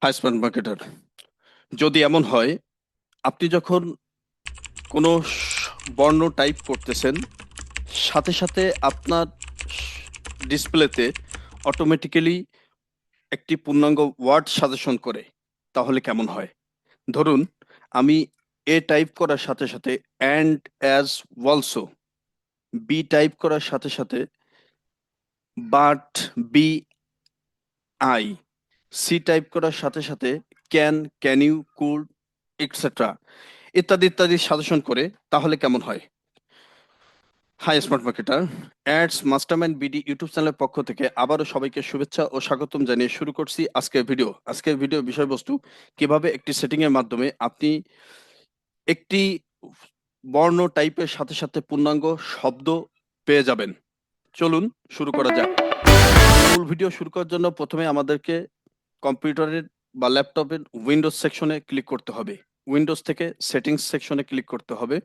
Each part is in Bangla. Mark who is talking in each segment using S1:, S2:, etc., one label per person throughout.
S1: হাই স্মার্ট মার্কেটার, যদি এমন হয় আপনি যখন কোনো বর্ণ টাইপ করতেছেন, সাথে সাথে আপনার ডিসপ্লেতে অটোমেটিক্যালি একটি পূর্ণাঙ্গ ওয়ার্ড সাজেশন করে, তাহলে কেমন হয়? ধরুন, আমি এ টাইপ করার সাথে সাথে and, as, also, B type করার সাথে সাথে but, B, I, C type করার সাথে সাথে can, can you, could, etcetera ইত্যাদি ইত্যাদি সাজেশন করে, তাহলে কেমন হয়? Hi smart marketer, ads mastermind BD YouTube চ্যানেলের পক্ষ থেকে আবারও সবাইকে শুভেচ্ছা ও স্বাগতম জানিয়ে শুরু করছি আজকের ভিডিও বিষয়বস্তু: কিভাবে একটি সেটিং এর মাধ্যমে আপনি একটি বর্ণ টাইপের সাথে সাথে পূর্ণাঙ্গ শব্দ পেয়ে যাবেন। চলুন শুরু করা যাক। মূল ভিডিও শুরু করার জন্য প্রথমে আমাদেরকে কম্পিউটারের বা ল্যাপটপের উইন্ডোজ সেকশনে ক্লিক করতে হবে। উইন্ডোজ থেকে সেটিংস সেকশনে ক্লিক করতে হবে।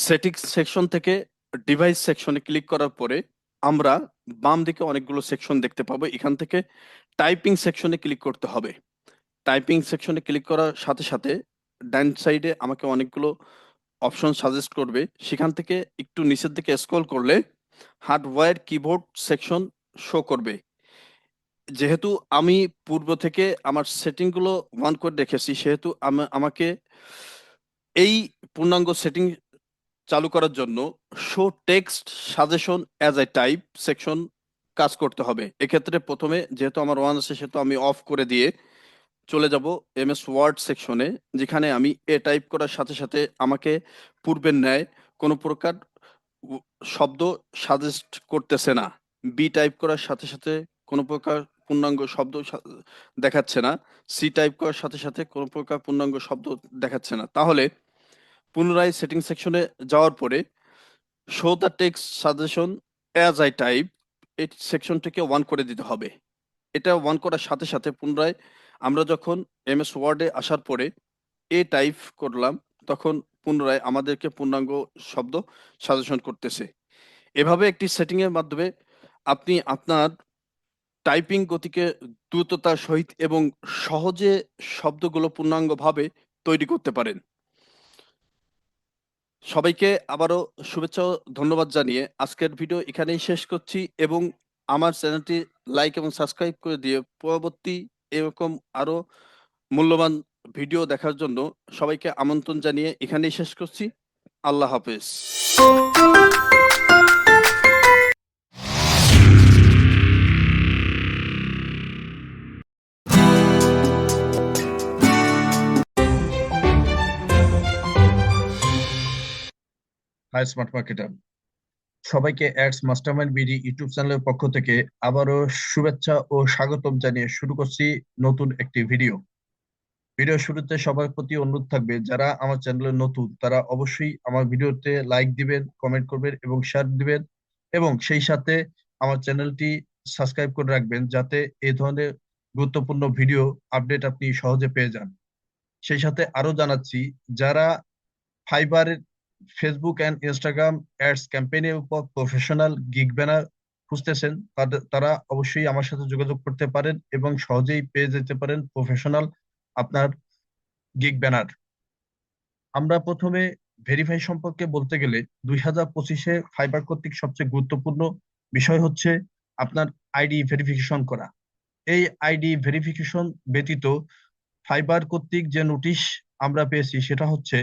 S1: সেটিংস সেকশন থেকে ডিভাইস সেকশনে ক্লিক করার পরে আমরা বাম দিকে অনেকগুলো সেকশন দেখতে পাবো। এখান থেকে টাইপিং সেকশনে ক্লিক করতে হবে। টাইপিং সেকশনে ক্লিক করার সাথে সাথে ডান সাইডে আমাকে অনেকগুলো অপশন সাজেস্ট করবে। সেখান থেকে একটু নিচের দিকে স্ক্রল করলে হার্ডওয়্যার কিবোর্ড সেকশন শো করবে। যেহেতু আমি পূর্ব থেকে আমার সেটিংগুলো অন করে রেখেছি, সেহেতু আমাকে এই পূর্ণাঙ্গ সেটিং চালু করার জন্য show text suggestion as a type section কাজ করতে হবে। এক্ষেত্রে প্রথমে যেহেতু আমার ওয়ান আছে, সেহেতু আমি অফ করে দিয়ে চলে যাব এমএস ওয়ার্ড সেকশনে, যেখানে আমি এ টাইপ করার সাথে সাথে আমাকে পূর্বের ন্যায় কোনো প্রকার শব্দ সাজেস্ট করতেছে না। বি টাইপ করার সাথে সাথে কোনো প্রকার পূর্ণাঙ্গ শব্দ দেখাচ্ছে না। সি টাইপ করার সাথে সাথে কোনো প্রকার পূর্ণাঙ্গ শব্দ দেখাচ্ছে না। তাহলে পুনরায় সেটিং সেকশনে যাওয়ার পরে show the text suggestion as I type, এই সেকশনটিকে ওয়ান করে দিতে হবে। এটা ওয়ান করার সাথে সাথে পুনরায় আমরা যখন এমএস ওয়ার্ডে আসার পরে এ টাইপ করলাম, তখন পুনরায় আমাদেরকে পূর্ণাঙ্গ শব্দ সাজেশন করতেছে। এভাবে একটি সেটিং এর মাধ্যমে আপনি আপনার টাইপিং গতিকে দ্রুততার সহিত এবং সহজে শব্দগুলো পূর্ণাঙ্গভাবে তৈরি করতে পারেন। সবাইকে আবারও শুভেচ্ছা ও ধন্যবাদ জানিয়ে আজকের ভিডিও এখানেই শেষ করছি, এবং আমার চ্যানেলটি লাইক এবং সাবস্ক্রাইব করে দিয়ে পরবর্তী এরকম আরো মূল্যবান ভিডিও দেখার জন্য সবাইকে আমন্ত্রণ জানিয়ে এখানেই শেষ করছি। আল্লাহ হাফেজ।
S2: হাই স্মার্ট মার্কেটার, সবাইকে অ্যাডস মাস্টারমাইন্ড বিডি ইউটিউব চ্যানেলের পক্ষ থেকে আবারও শুভেচ্ছা ও স্বাগতম জানিয়ে শুরু করছি নতুন একটি ভিডিও শুরুতে সবার প্রতি অনুরোধ থাকবে, যারা আমার চ্যানেলে নতুন তারা অবশ্যই আমার ভিডিওতে লাইক দিবেন, কমেন্ট করবেন এবং শেয়ার দিবেন, এবং সেই সাথে আমার চ্যানেলটি সাবস্ক্রাইব করে রাখবেন, যাতে এই ধরনের গুরুত্বপূর্ণ ভিডিও আপডেট আপনি সহজে পেয়ে যান। সেই সাথে আরো জানাচ্ছি, যারা Fiverr, Facebook and Instagram ads ক্যাম্পেইনের উপর প্রফেশনাল গিগ ব্যানার খুঁজতেছেন, তারা অবশ্যই আমার সাথে যোগাযোগ করতে পারেন এবং সহজেই পেয়ে যেতে পারেন প্রফেশনাল আপনার গিগ ব্যানার। আমরা প্রথমে ভেরিফাই সম্পর্কে বলতে গেলে 2025-এ ফাইবার কর্তৃক সবচেয়ে গুরুত্বপূর্ণ বিষয় হচ্ছে আপনার আইডি ভেরিফিকেশন করা। এই আইডি ভেরিফিকেশন ব্যতীত ফাইবার কর্তৃক যে নোটিশ আমরা পেয়েছি সেটা হচ্ছে,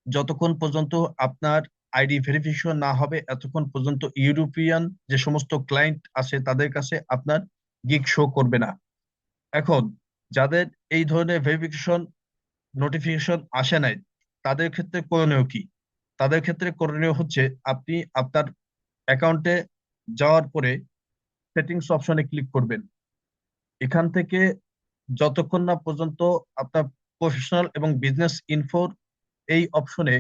S2: যতক্ষণ পর্যন্ত আপনার আইডি ভেরিফিকেশন না হবে এতক্ষণ পর্যন্ত ইউরোপিয়ান যে সমস্ত ক্লায়েন্ট আছে তাদের কাছে আপনার গিগ শো করবে না। এখন যাদের এই ধরনের ভেরিফিকেশন নোটিফিকেশন আসে নাই, তাদের ক্ষেত্রে করণীয় কি? তাদের ক্ষেত্রে করণীয় হচ্ছে, আপনি আপনার অ্যাকাউন্টে যাওয়ার পরে সেটিংস অপশনে ক্লিক করবেন। এখান থেকে যতক্ষণ না পর্যন্ত আপনার প্রফেশনাল এবং বিজনেস ইনফোর এই অপশনে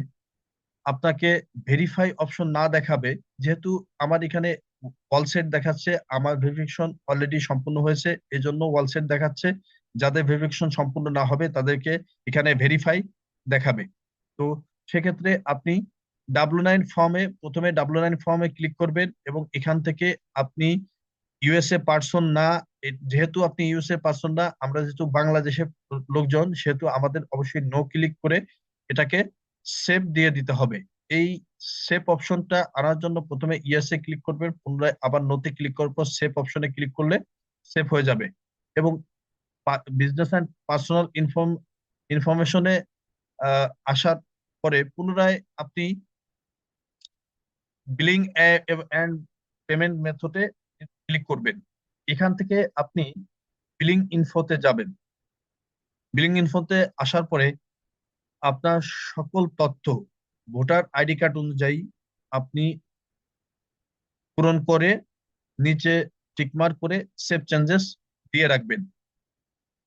S2: আপনাকে ভেরিফাই অপশন না দেখাবে, যেহেতু আমার এখানে ওয়াল সেট দেখাচ্ছে, আমার ভেরিফিকেশন অলরেডি সম্পূর্ণ হয়েছে, এজন্য ওয়াল সেট দেখাচ্ছে। যাদের ভেরিফিকেশন সম্পূর্ণ না হবে তাদেরকে এখানে ভেরিফাই দেখাবে। তো সেক্ষেত্রে আপনি প্রথমে W9 ফর্মে ক্লিক করবেন এবং এখান থেকে আপনি ইউএসএ পার্সন না, যেহেতু আপনি ইউএসএ পার্সন না, আমরা যেহেতু বাংলাদেশের লোকজন, সেহেতু আমাদের অবশ্যই নো ক্লিক করে এটাকে সেভ দিয়ে দিতে হবে। এই সেভ অপশনটা আনার জন্য প্রথমে ইউএসএ ক্লিক করবেন, পুনরায় আবার নোতে ক্লিক করার পর সেভ অপশনে ক্লিক করলে সেভ হয়ে যাবে। এবং বিজনেস অ্যান্ড পার্সোনাল ইনফরমেশনে আসার পরে পুনরায় আপনি বিলিং এন্ড পেমেন্ট মেথডে ক্লিক করবেন। এখান থেকে আপনি বিলিং ইনফোতে যাবেন। বিলিং ইনফোতে আসার পরে আপনার সকল তথ্য ভোটার আইডি কার্ড অনুযায়ী আপনি পূরণ করে নিচে টিকমার্ক করে সেভ চেঞ্জেস দিয়ে রাখবেন।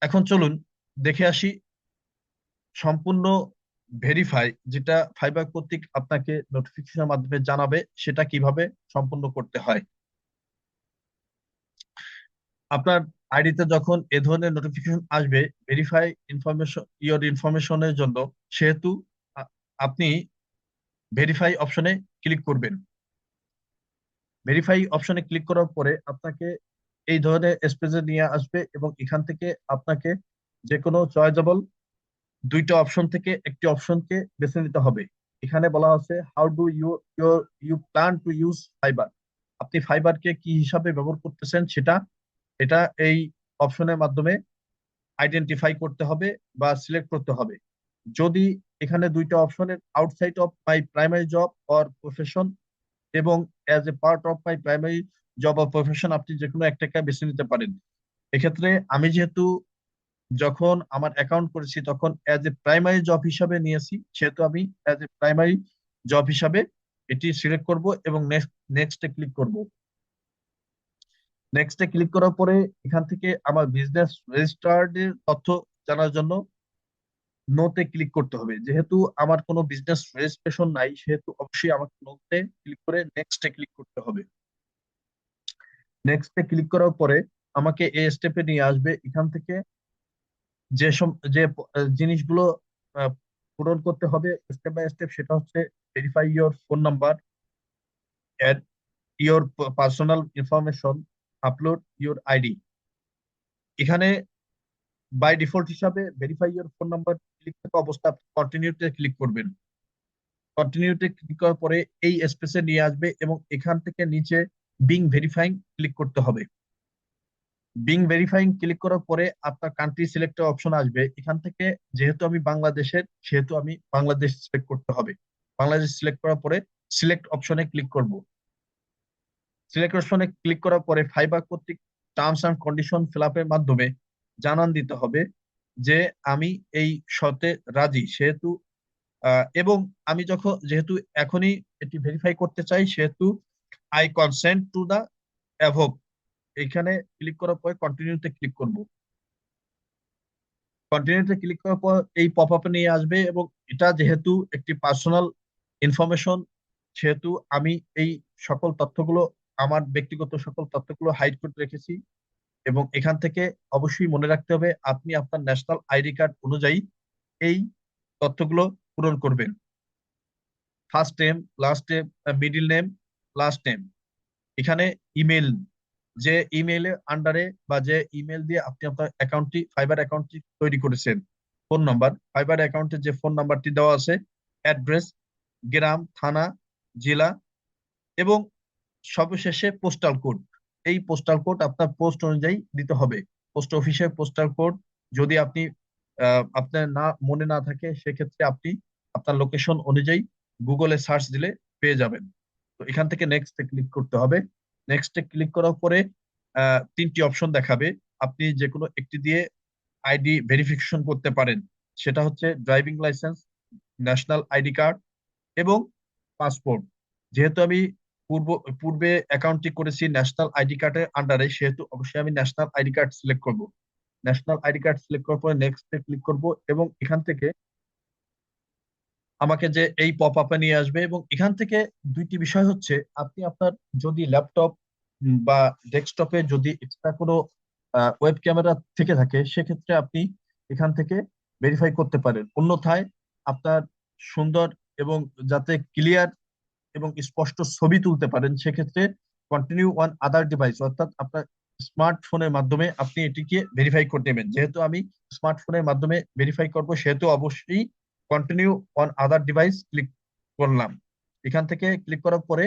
S2: এখন চলুন দেখে আসি সম্পূর্ণ ভেরিফাই, যেটা ফাইবার কর্তৃক আপনাকে নোটিফিকেশনের মাধ্যমে জানাবে, সেটা কিভাবে সম্পূর্ণ করতে হয়। আপনার আইডিতে যখন এ ধরনের নোটিফিকেশন আসবে ভেরিফাই ইনফরমেশনের জন্য, সেহেতু আ- আপনি ভেরিফাই অপশনে ক্লিক করবেন। ভেরিফাই অপশনে ক্লিক করার পরে আপনাকে এই ধরনের স্পেসে নিয়ে আসবে এবং এখান থেকে আপনাকে যে কোনো চয়েজেবল দুইটা অপশন থেকে একটি অপশনকে বেছে নিতে হবে। এখানে বলা আছে how do you plan to use Fiverr. আপনি ফাইবারকে কি হিসাবে ব্যবহার করতেছেন সেটা এটা এই অপশনের মাধ্যমে আইডেন্টিফাই করতে হবে বা সিলেক্ট করতে হবে। যদি এখানে দুইটা অপশনের outside of my primary job or profession এবং as a part of my primary job or profession, আপনি যে কোনো একটাকে বেছে নিতে পারেন। এক্ষেত্রে আমি যেহেতু যখন আমার অ্যাকাউন্ট করেছি তখন অ্যাজ এ প্রাইমারি জব হিসাবে নিয়েছি, সেহেতু আমি অ্যাজ এ প্রাইমারি জব হিসাবে এটি সিলেক্ট করব এবং নেক্সটে ক্লিক করব। নেক্সটে ক্লিক করার পরে এখান থেকে আমার বিজনেস রেজিস্টার্ড এর তথ্য জানার জন্য নোতে ক্লিক করতে হবে। যেহেতু আমার কোনো বিজনেস রেজিস্ট্রেশন নাই, সেহেতু অবশ্যই আমাকে নোতে ক্লিক করে নেক্সটে ক্লিক করতে হবে। নেক্সটে ক্লিক করার পরে আমাকে এই স্টেপে নিয়ে আসবে। এখান থেকে জিনিসগুলো আহ, পূরণ করতে হবে স্টেপ বাই স্টেপ, সেটা হচ্ছে verify your phone number, add your personal information, upload your ID. এখানে বাই ডিফল্ট হিসাবে verify your phone number click থাকা অবস্থা কন্টিনিউতে ক্লিক করবেন। কন্টিনিউতে ক্লিক করার পরে এই স্পেসে নিয়ে আসবে এবং এখান থেকে নিচে বিং ভেরিফাইং ক্লিক করতে হবে। বিং ভেরিফাইং ক্লিক করার পরে আপনার কান্ট্রি সিলেক্টের অপশন আসবে। এখান থেকে যেহেতু আমি বাংলাদেশের, সেহেতু আমি বাংলাদেশ সিলেক্ট করতে হবে। বাংলাদেশ সিলেক্ট করার পরে সিলেক্ট অপশনে ক্লিক করব। সিলেক্ট অপশনে ক্লিক করার পরে ফাইবার কর্তৃক টার্মস এন্ড কন্ডিশন ফিল আপের মাধ্যমে জানান দিতে হবে যে আমি এই শর্তে রাজি, সেহেতু এবং আমি যখন যেহেতু এখনই এটি ভেরিফাই করতে চাই, সেহেতু I consent to the above এখানে ক্লিক করার পরে কন্টিনিউতে ক্লিক করব। কন্টিনিউতে ক্লিক করার পর এই পপ আপে নিয়ে আসবে এবং এটা যেহেতু একটি পার্সোনাল ইনফরমেশন, সেহেতু আমি এই সকল তথ্যগুলো, আমার ব্যক্তিগত সকল তথ্যগুলো হাইড করে রেখেছি। এবং এখান থেকে অবশ্যই মনে রাখতে হবে আপনি আপনার ন্যাশনাল আইডি কার্ড অনুযায়ী এই তথ্যগুলো পূরণ করবেন। First name, last name, middle name, last name. এখানে ইমেল, যে ইমেইলের আন্ডারে বা যে ইমেল দিয়ে আপনি আপনার অ্যাকাউন্টটি ফাইবার অ্যাকাউন্টটি তৈরি করেছেন, ফোন নাম্বার, ফাইবার অ্যাকাউন্টে যে ফোন নাম্বারটি দেওয়া আছে, অ্যাড্রেস, গ্রাম, থানা, জেলা এবং সর্বশেষে পোস্টাল কোড। এই পোস্টাল কোড আপনার পোস্ট অনুযায়ী দিতে হবে। পোস্ট অফিসের পোস্টাল কোড যদি আপনি আপনার না মনে না থাকে, সেক্ষেত্রে আপনি আপনার লোকেশন অনুযায়ী গুগলে সার্চ দিলে পেয়ে যাবেন। তো এখান থেকে নেক্সটে ক্লিক করতে হবে। নেক্সটে ক্লিক করার পরে তিনটি অপশন দেখাবে, আপনি যে কোনো একটি দিয়ে আইডি ভেরিফিকেশন করতে পারেন। সেটা হচ্ছে driving licence, national ID card এবং পাসপোর্ট। যেহেতু আমি পূর্বে অ্যাকাউন্টটি করেছি ন্যাশনাল আইডি কার্ডের আন্ডারে, সেহেতু অবশ্যই আমি ন্যাশনাল আইডি কার্ড সিলেক্ট করব। ন্যাশনাল আইডি কার্ড সিলেক্ট করার পরে নেক্সটে ক্লিক করব এবং এখান থেকে আমাকে যে এই পপ আপে নিয়ে আসবে এবং এখান থেকে দুইটি বিষয় হচ্ছে, আপনি আপনার যদি ল্যাপটপ বা ডেস্কটপে যদি এক্সট্রা কোনো ওয়েব ক্যামেরা থেকে থাকে, সেক্ষেত্রে আপনি এখান থেকে ভেরিফাই করতে পারেন। অন্যথায় আপনার সুন্দর এবং যাতে ক্লিয়ার এবং স্পষ্ট ছবি তুলতে পারেন, সেক্ষেত্রে কন্টিনিউ অন আদার ডিভাইস, অর্থাৎ আপনার স্মার্টফোনের মাধ্যমে আপনি এটিকে ভেরিফাই করে নেবেন। যেহেতু আমি স্মার্টফোনের মাধ্যমে ভেরিফাই করব, সেহেতু অবশ্যই continue on other device click করলাম। এখান থেকে ক্লিক করার পরে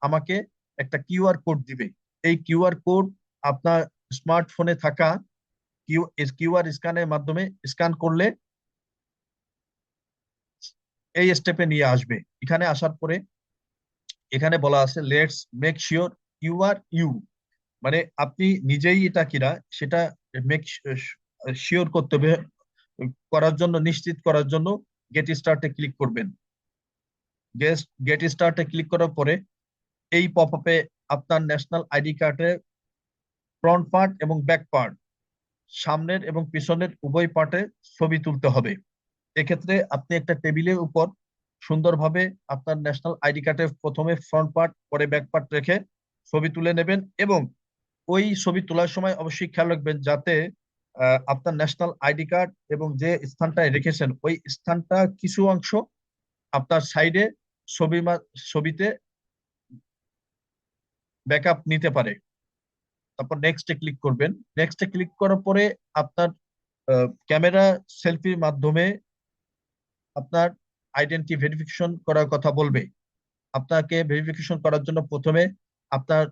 S2: আমাকে একটা কিউআর কোড দিবে। এই কিউআর কোড আপনার স্মার্টফোনে থাকা কিউআর স্ক্যানের মাধ্যমে স্ক্যান করলে এই স্টেপে নিয়ে আসবে। এখানে আসার পরে এখানে বলা আছে let's make sure you are you, মানে আপনি নিজেই এটা কিনা সেটা মেক শিওর করতে হবে। করার জন্য, নিশ্চিত করার জন্য গেট স্টার্টে ক্লিক করবেন। গেট স্টার্টে ক্লিক করার পরে এই পপ আপে আপনার ন্যাশনাল আইডি কার্ডের ফ্রন্ট পার্ট এবং ব্যাক পার্ট, সামনের এবং পিছনের উভয় পার্টে ছবি তুলতে হবে। এক্ষেত্রে আপনি একটা টেবিলের উপর সুন্দরভাবে আপনার ন্যাশনাল আইডি কার্ডের প্রথমে ফ্রন্ট পার্ট পরে ব্যাক পার্ট রেখে ছবি তুলে নেবেন, এবং ওই ছবি তোলার সময় অবশ্যই খেয়াল রাখবেন যাতে আপনার ন্যাশনাল আইডি কার্ড এবং যে স্থানটায় রেখেছেন ওই স্থানটা কিছু অংশ আপনার সাইডে ছবিতে ব্যাকআপ নিতে পারে। তারপর নেক্সটে ক্লিক করবেন। নেক্সটে ক্লিক করার পরে আপনার ক্যামেরা সেলফির মাধ্যমে আপনার আইডেন্টি ভেরিফিকেশন করার কথা বলবে। আপনাকে ভেরিফিকেশন করার জন্য প্রথমে আপনার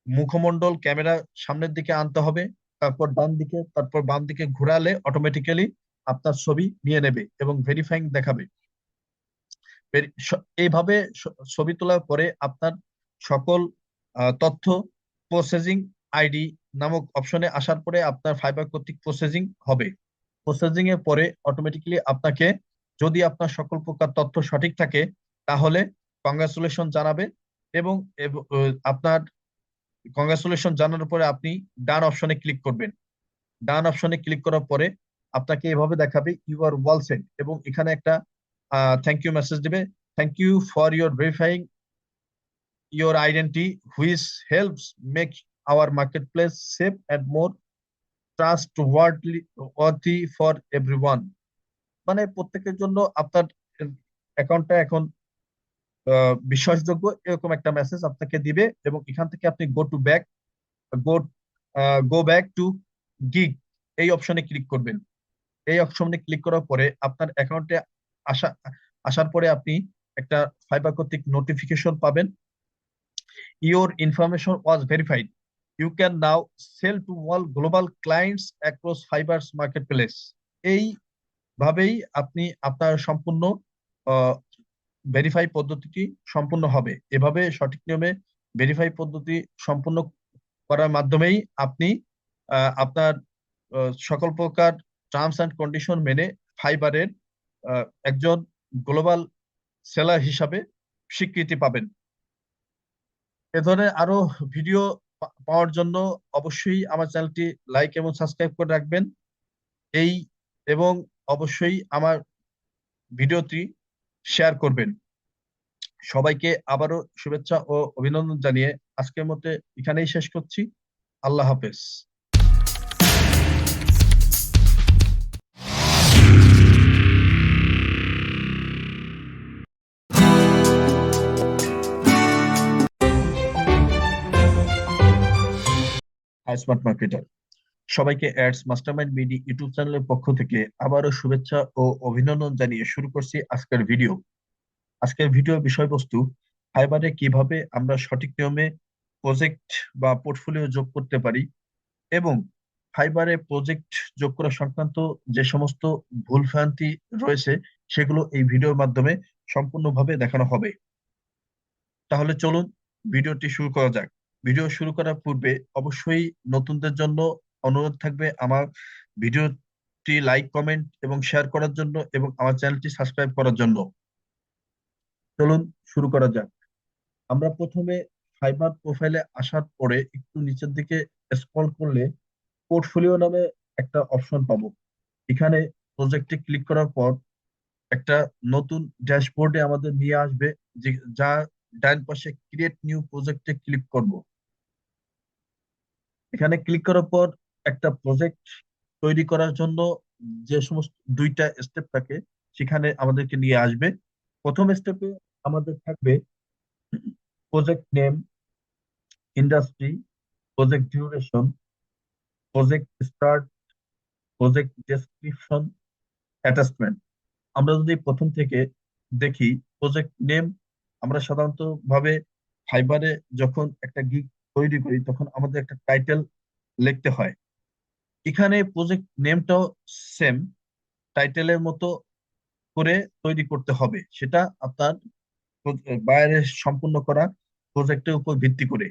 S2: মুখমণ্ডল ক্যামেরা সামনের দিকে আনতে হবে, তারপর ডান দিকে, তারপর বাম দিকে ঘোরালে অটোমেটিক্যালি আপনার ছবি নিয়ে নেবে এবং ভেরিফাইং দেখাবে। এইভাবে ছবি তোলার পরে আপনার সকল তথ্য প্রসেসিং আইডি নামক অপশনে আসার পরে আপনার ফাইবার কর্তৃক প্রসেসিং হবে। প্রসেসিং এর পরে অটোমেটিক্যালি আপনাকে, যদি আপনার সকল প্রকার তথ্য সঠিক থাকে, তাহলে কংগ্রাচুলেশন জানাবে এবং আপনার কংগ্রাচুলেশন জানানোর পরে আপনি ডান অপশনে ক্লিক করবেন। ডান অপশনে ক্লিক করার পরে আপনাকে এভাবে দেখাবে ইউ আর ওয়াল সেট, এবং এখানে একটা থ্যাংক ইউ মেসেজ দিবে। Thank you for your verifying your identity which helps make our market place safe and more trustworthy for everyone. মানে প্রত্যেকের জন্য আপনার অ্যাকাউন্টটা এখন বিশ্বাসযোগ্য, এরকম একটা মেসেজ আপনাকে দিবে। এবং এখান থেকে আপনি গো গো ব্যাক টু গিগ এই অপশনে ক্লিক করবেন। এই অপশনে ক্লিক করার পরে আপনার অ্যাকাউন্টে আসা আসার পরে আপনি একটা ফাইবার কর্তৃক নোটিফিকেশন পাবেন। Your information was verified, you can now sell to all global clients across Fiverr's market place. এই ভাবেই আপনি আপনার সম্পূর্ণ ভেরিফাই পদ্ধতিটি সম্পূর্ণ হবে। এভাবে সঠিক নিয়মে ভেরিফাই পদ্ধতি সম্পূর্ণ করার মাধ্যমেই আপনি আপনার সকল প্রকার টার্মস অ্যান্ড কন্ডিশন মেনে ফাইবারের একজন গ্লোবাল সেলার হিসাবে স্বীকৃতি পাবেন। এ ধরনের আরো ভিডিও পাওয়ার জন্য অবশ্যই আমার চ্যানেলটি লাইক এবং সাবস্ক্রাইব করে রাখবেন। এই এবং অবশ্যই আমার ভিডিওটি শেয়ার করবেন। সবাইকে আবারও শুভেচ্ছা ও অভিনন্দন জানিয়ে আজকের মতো এখানেই শেষ করছি। আল্লাহ হাফেজ। হাই স্মার্ট মার্কেটার, সবাইকে অ্যাডস মাস্টারমাইন্ড বিডি ইউটিউব চ্যানেলের পক্ষ থেকে আবারও শুভেচ্ছা ও অভিনন্দন জানিয়ে শুরু করছি আজকের ভিডিও। আজকের ভিডিওর বিষয়বস্তু, ফাইবারে কিভাবে আমরা সঠিক নিয়মে প্রজেক্ট বা পোর্টফোলিও যোগ করতে পারি, এবং ফাইবারে প্রজেক্ট যোগ করা সংক্রান্ত যে সমস্ত ভুলভ্রান্তি রয়েছে সেগুলো এই ভিডিওর মাধ্যমে সম্পূর্ণভাবে দেখানো হবে। তাহলে চলুন ভিডিওটি শুরু করা যাক। ভিডিও শুরু করার পূর্বে অবশ্যই নতুনদের জন্য অনুরোধ থাকবে আমার ভিডিওটি লাইক, কমেন্ট এবং শেয়ার করার জন্য, এবং আমার চ্যানেলটি সাবস্ক্রাইব করার জন্য। চলুন শুরু করা যাক। আমরা প্রথমে ফাইবার প্রোফাইলে আসার পরে একটু নিচের দিকে স্ক্রল করলে পোর্টফোলিও নামে একটা অপশন পাবো। এখানে প্রজেক্টে ক্লিক করার পর একটা নতুন ড্যাশবোর্ডে আমাদের নিয়ে আসবে, যে যা ডান পাশে ক্রিয়েট নিউ প্রজেক্টে ক্লিক করব। এখানে ক্লিক করার পর একটা প্রজেক্ট তৈরি করার জন্য যে সমস্ত দুইটা স্টেপ থাকে সেখানে আমাদেরকে নিয়ে আসবে। প্রথম স্টেপে আমাদের থাকবে project name, industry, project duration, project start, project description, attachment. আমরা যদি প্রথম থেকে দেখি, প্রজেক্ট নেম, আমরা সাধারণত ভাবে ফাইবারে যখন একটা গিগ তৈরি করি তখন আমাদের একটা টাইটেল লিখতে হয়। এখানে প্রজেক্ট নেমটাও সেম টাইটেলের মতো করে তৈরি করতে হবে, সেটা আপনার বাইরে সম্পূর্ণ করা প্রজেক্টের উপর ভিত্তি করে।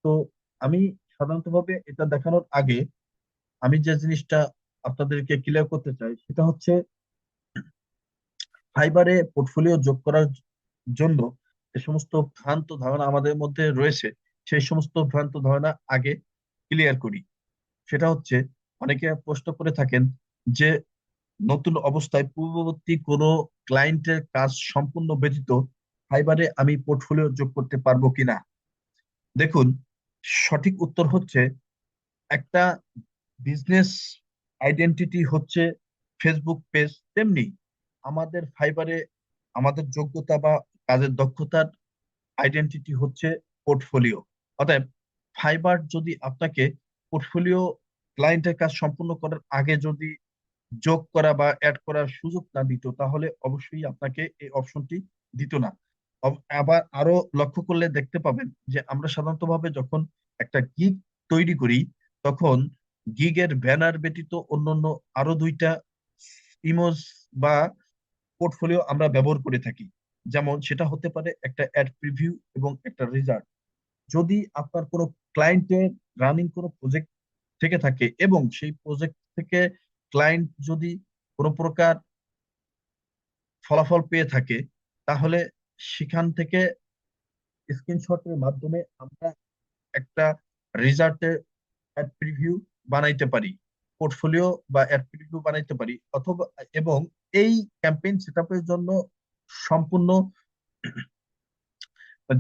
S2: তো আমি সাধারণত ভাবে এটা দেখানোর আগে আমি যে জিনিসটা আপনাদেরকে ক্লিয়ার করতে চাই সেটা হচ্ছে, ফাইবারে পোর্টফোলিও যোগ করার জন্য যে সমস্ত ভ্রান্ত ধারণা আমাদের মধ্যে রয়েছে, সেই সমস্ত ভ্রান্ত ধারণা আগে ক্লিয়ার করি। সেটা হচ্ছে, অনেকে প্রশ্ন করে থাকেন যে নতুন অবস্থায় পূর্ববর্তী কোনো ক্লায়েন্টের কাজ সম্পূর্ণ ব্যতীত ফাইবারে আমি পোর্টফোলিও যোগ করতে পারবো কিনা। দেখুন, সঠিক উত্তর হচ্ছে, একটা বিজনেস আইডেন্টিটি হচ্ছে ফেসবুক পেজ, তেমনি আমাদের ফাইবারে আমাদের যোগ্যতা বা কাজের দক্ষতার আইডেন্টিটি হচ্ছে পোর্টফোলিও। অতএব ফাইবার যদি আপনাকে পোর্টফোলিও ক্লায়েন্টের কাজ সম্পূর্ণ করার আগে যদি যোগ করা বা অ্যাড করার সুযোগ না দিত, তাহলে অবশ্যই আপনাকে এই অপশনটি দিত না। আবার আরো লক্ষ্য করলে দেখতে পাবেন যে আমরা সাধারণত ভাবে যখন একটা গিগ তৈরি করি, তখন গিগের ব্যানার ব্যতীত অন্যান্য আরো দুইটা ইমোজ বা পোর্টফোলিও আমরা ব্যবহার করে থাকি। যেমন সেটা হতে পারে একটা অ্যাড প্রিভিউ এবং একটা রেজাল্ট। যদি আপনার কোনো ক্লায়েন্টের রানিং কোনো প্রজেক্ট থেকে থাকে এবং সেই প্রজেক্ট থেকে ক্লায়েন্ট যদি কোনো প্রকার ফলাফল পেয়ে থাকে, তাহলে সেখান থেকে স্ক্রিনশটের মাধ্যমে আমরা একটা রেজাল্টের অ্যাড প্রিভিউ বানাইতে পারি, পোর্টফোলিও বা অ্যাড প্রিভিউ বানাইতে পারি। অথবা এবং এই ক্যাম্পেইন সেটআপের জন্য সম্পূর্ণ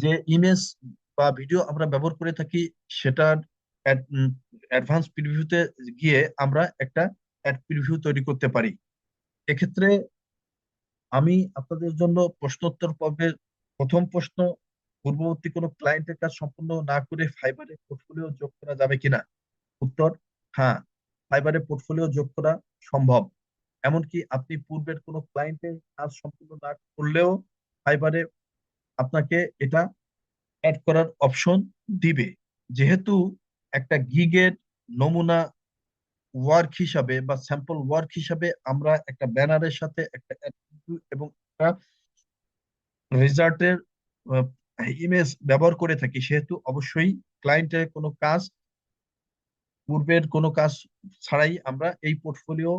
S2: যে ইমেজ বা ভিডিও আমরা ব্যবহার করে থাকি, সেটার অ্যাডভান্স প্রিভিউতে গিয়ে আমরা একটা অ্যাড প্রিভিউ তৈরি করতে পারি। এক্ষেত্রে আমি আপনাদের জন্য প্রশ্নোত্তর পর্বের প্রথম প্রশ্ন, পূর্ববর্তী কোনো ক্লায়েন্টের কাজ সম্পূর্ণ না করে ফাইবারে পোর্টফোলিও যোগ করা যাবে কিনা। উত্তর, হ্যাঁ, ফাইবারে পোর্টফোলিও যোগ করা সম্ভব। এমনকি আপনি পূর্বের কোনো ক্লায়েন্টের কাজ সম্পূর্ণ না করলেও ফাইবারে আপনাকে এটা অ্যাড করার অপশন দিবে। যেহেতু একটা গিগের নমুনা ওয়ার্ক হিসাবে বা স্যাম্পল ওয়ার্ক হিসাবে আমরা একটা ব্যানারের সাথে একটা এবং একটা রেজাল্টের ইমেজ ব্যবহার করে থাকি, সেহেতু অবশ্যই ক্লায়েন্টের কোনো কাজ, পূর্বের কোনো কাজ ছাড়াই আমরা এই পোর্টফোলিও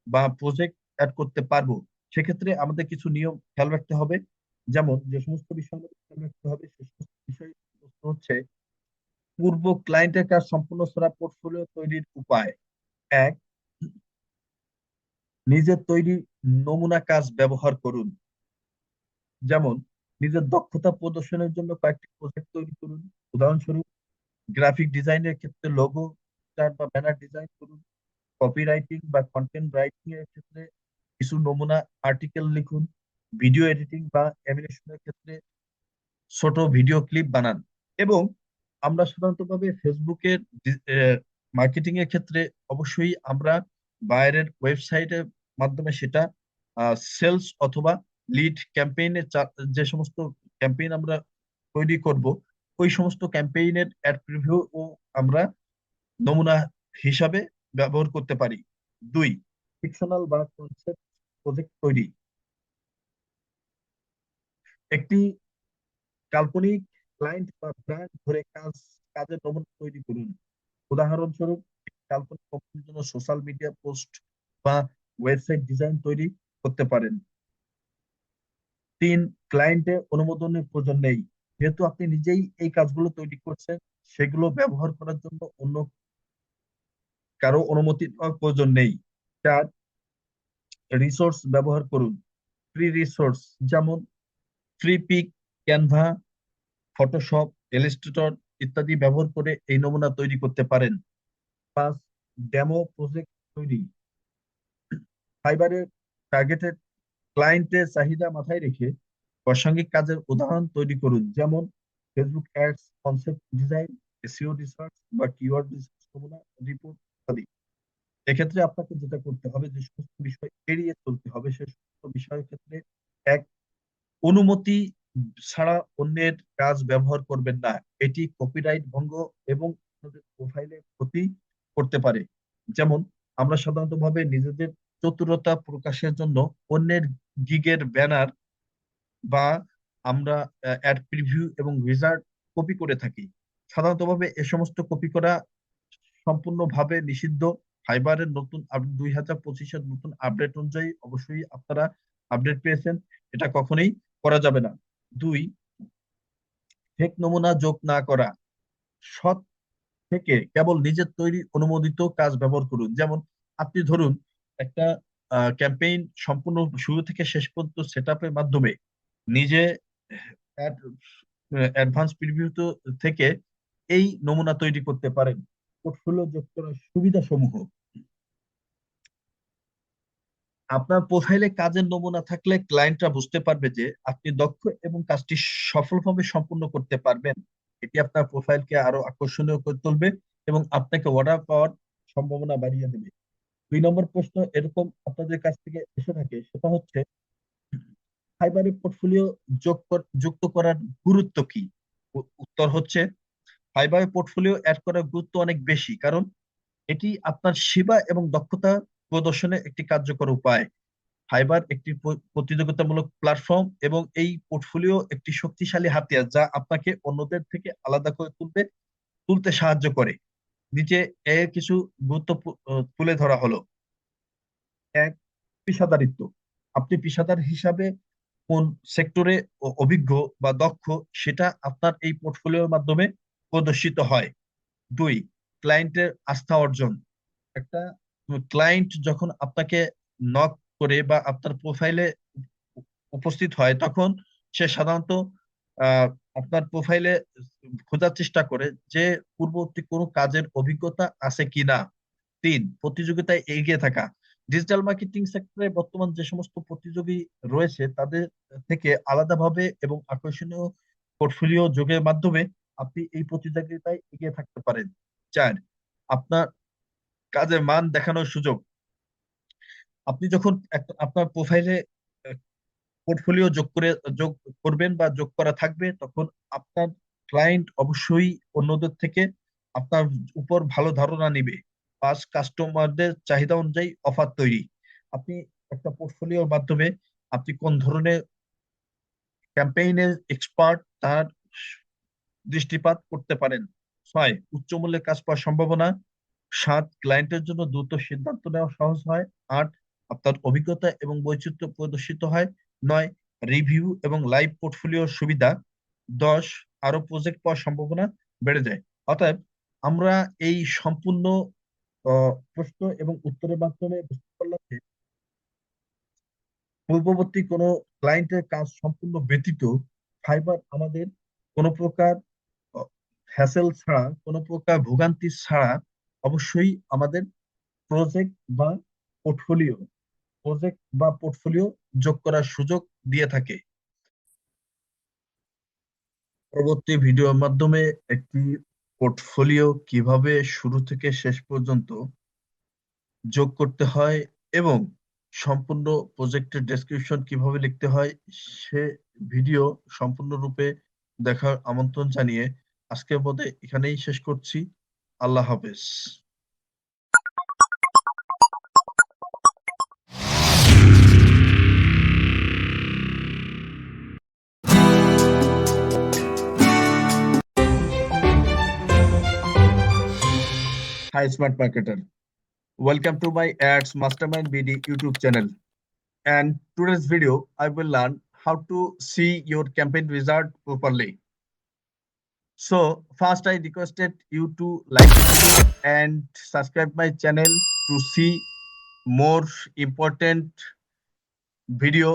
S2: বা প্রজেক্ট অ্যাড করতে পারবো। সেক্ষেত্রে আমাদের কিছু নিয়ম খেয়াল রাখতে হবে। যেমন যে সমস্ত বিষয় আমাদের খেয়াল রাখতে হবে, সে সমস্ত বিষয় হচ্ছে, পূর্ব ক্লায়েন্টের কাজ সম্পূর্ণ ছাড়া পোর্টফোলিও তৈরির উপায়: এক, নিজের তৈরি নমুনা কাজ ব্যবহার করুন। যেমন নিজের দক্ষতা প্রদর্শনের জন্য কয়েকটি প্রজেক্ট তৈরি করুন। উদাহরণস্বরূপ, গ্রাফিক ডিজাইনের ক্ষেত্রে লোগো, চার্ট বা ব্যানার ডিজাইন করুন। কপিরাইটিং বা কন্টেন্ট রাইটিং এর ক্ষেত্রে কিছু নমুনা আর্টিকেল লিখুন। ভিডিও এডিটিং বা অ্যানিমেশনের ক্ষেত্রে ছোট ভিডিও ক্লিপ বানান। এবং আমরা সাধারণত ভাবে ফেসবুকের মার্কেটিং এর ক্ষেত্রে অবশ্যই আমরা বাইরের ওয়েবসাইটের মাধ্যমে সেটা সেলস অথবা লিড ক্যাম্পেইনের যে সমস্ত ক্যাম্পেইন আমরা তৈরি করব, ওই সমস্ত ক্যাম্পেইনের অ্যাড প্রিভিউ ও আমরা নমুনা হিসাবে ব্যবহার করতে পারি। দুই, ফিকশনাল বা কনসেপ্ট প্রজেক্ট তৈরি। একটি কাল্পনিক ক্লায়েন্ট বা ব্র্যান্ড ধরে কাজের নমুনা তৈরি করুন। উদাহরণস্বরূপ, একটি কাল্পনিক কোম্পানির জন্য সোশ্যাল মিডিয়া পোস্ট বা ওয়েবসাইট ডিজাইন তৈরি করতে পারেন। তিন, ক্লায়েন্টের অনুমোদনের প্রয়োজন নেই। যেহেতু আপনি নিজেই এই কাজগুলো তৈরি করছেন, সেগুলো ব্যবহার করার জন্য অন্য কারো অনুমতি নেওয়ার প্রয়োজন নেই। চার, রিসোর্স ব্যবহার করুন। ফ্রি রিসোর্স যেমন Freepik, Canva, Photoshop, Illustrator ইত্যাদি ব্যবহার করে এই নমুনা তৈরি করতে পারেন। পাঁচ, ডেমো প্রজেক্ট তৈরি। ফাইবারের টার্গেটেড ক্লায়েন্টের চাহিদা মাথায় রেখে প্রাসঙ্গিক কাজের উদাহরণ তৈরি করুন। যেমন Facebook ads, concept design, SEO research বা কিওয়ার্ড রিসার্চ, নমুনা রিপোর্ট ইত্যাদি। এক্ষেত্রে আপনাকে যেটা করতে হবে, যে সমস্ত বিষয় এড়িয়ে চলতে হবে, সে সমস্ত বিষয়ের ক্ষেত্রে এক, অনুমতি ছাড়া অন্যের কাজ ব্যবহার করবেন না। এটি কপিরাইট ভঙ্গ এবং আপনাদের প্রোফাইলের ক্ষতি করতে পারে। যেমন আমরা সাধারণত ভাবে নিজেদের চতুরতা প্রকাশের জন্য অন্যের গিগের ব্যানার বা আমরা অ্যাড প্রিভিউ এবং রিজার্ভ কপি করে থাকি। সাধারণত ভাবে এ সমস্ত কপি করা সম্পূর্ণভাবে নিষিদ্ধ। ফাইবারের নতুন 2025-এর নতুন আপডেট অনুযায়ী অবশ্যই আপনারা আপডেট পেয়েছেন, এটা কখনোই করা যাবে না। দুই, ফেক নমুনা যোগ না করা। সৎ থেকে কেবল নিজের তৈরি অনুমোদিত কাজ ব্যবহার করুন। যেমন আপনি ধরুন একটা ক্যাম্পেইন সম্পূর্ণ শুরু থেকে শেষ পর্যন্ত সেট আপের মাধ্যমে নিজে অ্যাডভান্স প্রিভিউ থেকে এই নমুনা তৈরি করতে পারেন। পোর্টফোলিও যোগ করার সুবিধা সমূহ: আপনার প্রোফাইলে কাজের নমুনা থাকলে ক্লায়েন্টরা বুঝতে পারবে যে আপনি দক্ষ এবং কাজটি সফলভাবে সম্পূর্ণ করতে পারবেন। এটি আপনার প্রোফাইলকে আরো আকর্ষণীয় করে তুলবে এবং আপনাকে অর্ডার পাওয়ার সম্ভাবনা বাড়িয়ে দেবে। 2 নম্বর প্রশ্ন এরকম আপনাদের কাছ থেকে এসে থাকে, সেটা হচ্ছে ফাইবারে পোর্টফোলিও যুক্ত করার গুরুত্ব কি? উত্তর হচ্ছে, ফাইবারে পোর্টফোলিও অ্যাড করার গুরুত্ব অনেক বেশি, কারণ এটি আপনার সেবা এবং দক্ষতা প্রদর্শনের একটি কার্যকর উপায়। ফাইবার একটি প্রতিযোগিতামূলক প্ল্যাটফর্ম এবং এই পোর্টফোলিও একটি শক্তিশালী হাতিয়ার, যা আপনাকে অন্যদের থেকে আলাদা করে তুলতে সাহায্য করে। নিচে এর কিছু গুরুত্ব তুলে ধরা হলো। এক, পেশাদারিত্ব। আপনি পেশাদার হিসাবে কোন সেক্টরে অভিজ্ঞ বা দক্ষ, সেটা আপনার এই পোর্টফোলিওর মাধ্যমে প্রদর্শিত হয়। দুই, ক্লায়েন্টের আস্থা অর্জন। একটা ক্লায়েন্ট যখন আপনাকে নক করে বা আপনার প্রোফাইলে উপস্থিত হয়, তখন সে সাধারণত আহ, আপনার প্রোফাইলে খোঁজার চেষ্টা করে যে পূর্ববর্তী কোনো কাজের অভিজ্ঞতা আছে কিনা। তিন, প্রতিযোগিতায় এগিয়ে থাকা। ডিজিটাল মার্কেটিং সেক্টরে বর্তমান যে সমস্ত প্রতিযোগী রয়েছে, তাদের থেকে আলাদাভাবে এবং আকর্ষণীয় পোর্টফোলিও যোগের মাধ্যমে আপনি এই প্রতিযোগিতায় এগিয়ে থাকতে পারেন। চার, আপনার কাজের মান দেখানোর সুযোগ। আপনি যখন আপনার প্রোফাইলে পোর্টফোলিও যোগ করবেন বা যোগ করা থাকবে, তখন আপনার ক্লায়েন্ট অবশ্যই অন্যদের থেকে আপনার উপর ভালো ধারণা নিবে। পাঁচ, কাস্টমারদের চাহিদা অনুযায়ী অফার তৈরি। আপনি একটা পোর্টফোলিওর মাধ্যমে আপনি কোন ধরনের ক্যাম্পেইনের এক্সপার্ট তার দৃষ্টিপাত করতে পারেন। ছয়, উচ্চ মূল্যে কাজ পাওয়ার সম্ভাবনা। সাত, ক্লায়েন্টের জন্য দ্রুত সিদ্ধান্ত নেওয়া সহজ হয়। আট, আপনার অভিজ্ঞতা এবং বৈচিত্র্য প্রদর্শিত হয়। নয়, রিভিউ এবং লাইভ পোর্টফোলিওর সুবিধা। 10, আরো প্রজেক্ট পাওয়ার সম্ভাবনা বেড়ে যায়। অতএব আমরা এই সম্পূর্ণ প্রশ্ন এবং উত্তরের মাধ্যমে বুঝতে পারলাম যে পূর্ববর্তী কোনো ক্লায়েন্টের কাজ সম্পূর্ণ ব্যতীত ফাইবার আমাদের কোনো প্রকার হ্যাসেল ছাড়া, কোনো প্রকার ভোগান্তি ছাড়া অবশ্যই আমাদের প্রজেক্ট বা পোর্টফোলিও যোগ করার সুযোগ দিয়ে থাকে। পরবর্তী ভিডিওর মাধ্যমে একটি পোর্টফোলিও কিভাবে শুরু থেকে শেষ পর্যন্ত যোগ করতে হয় এবং সম্পূর্ণ প্রজেক্টের ডেসক্রিপশন কিভাবে লিখতে হয়, সে ভিডিও সম্পূর্ণরূপে দেখার আমন্ত্রণ জানিয়ে আজকের মধ্যে এখানেই শেষ করছি। আল্লাহ হাফেজ। Hi, Smart Marketer. Welcome to my Ads Mastermind BD YouTube channel. And today's video, I will learn how to see your campaign result properly. So first, I requested you to like the video and subscribe my channel to see more important video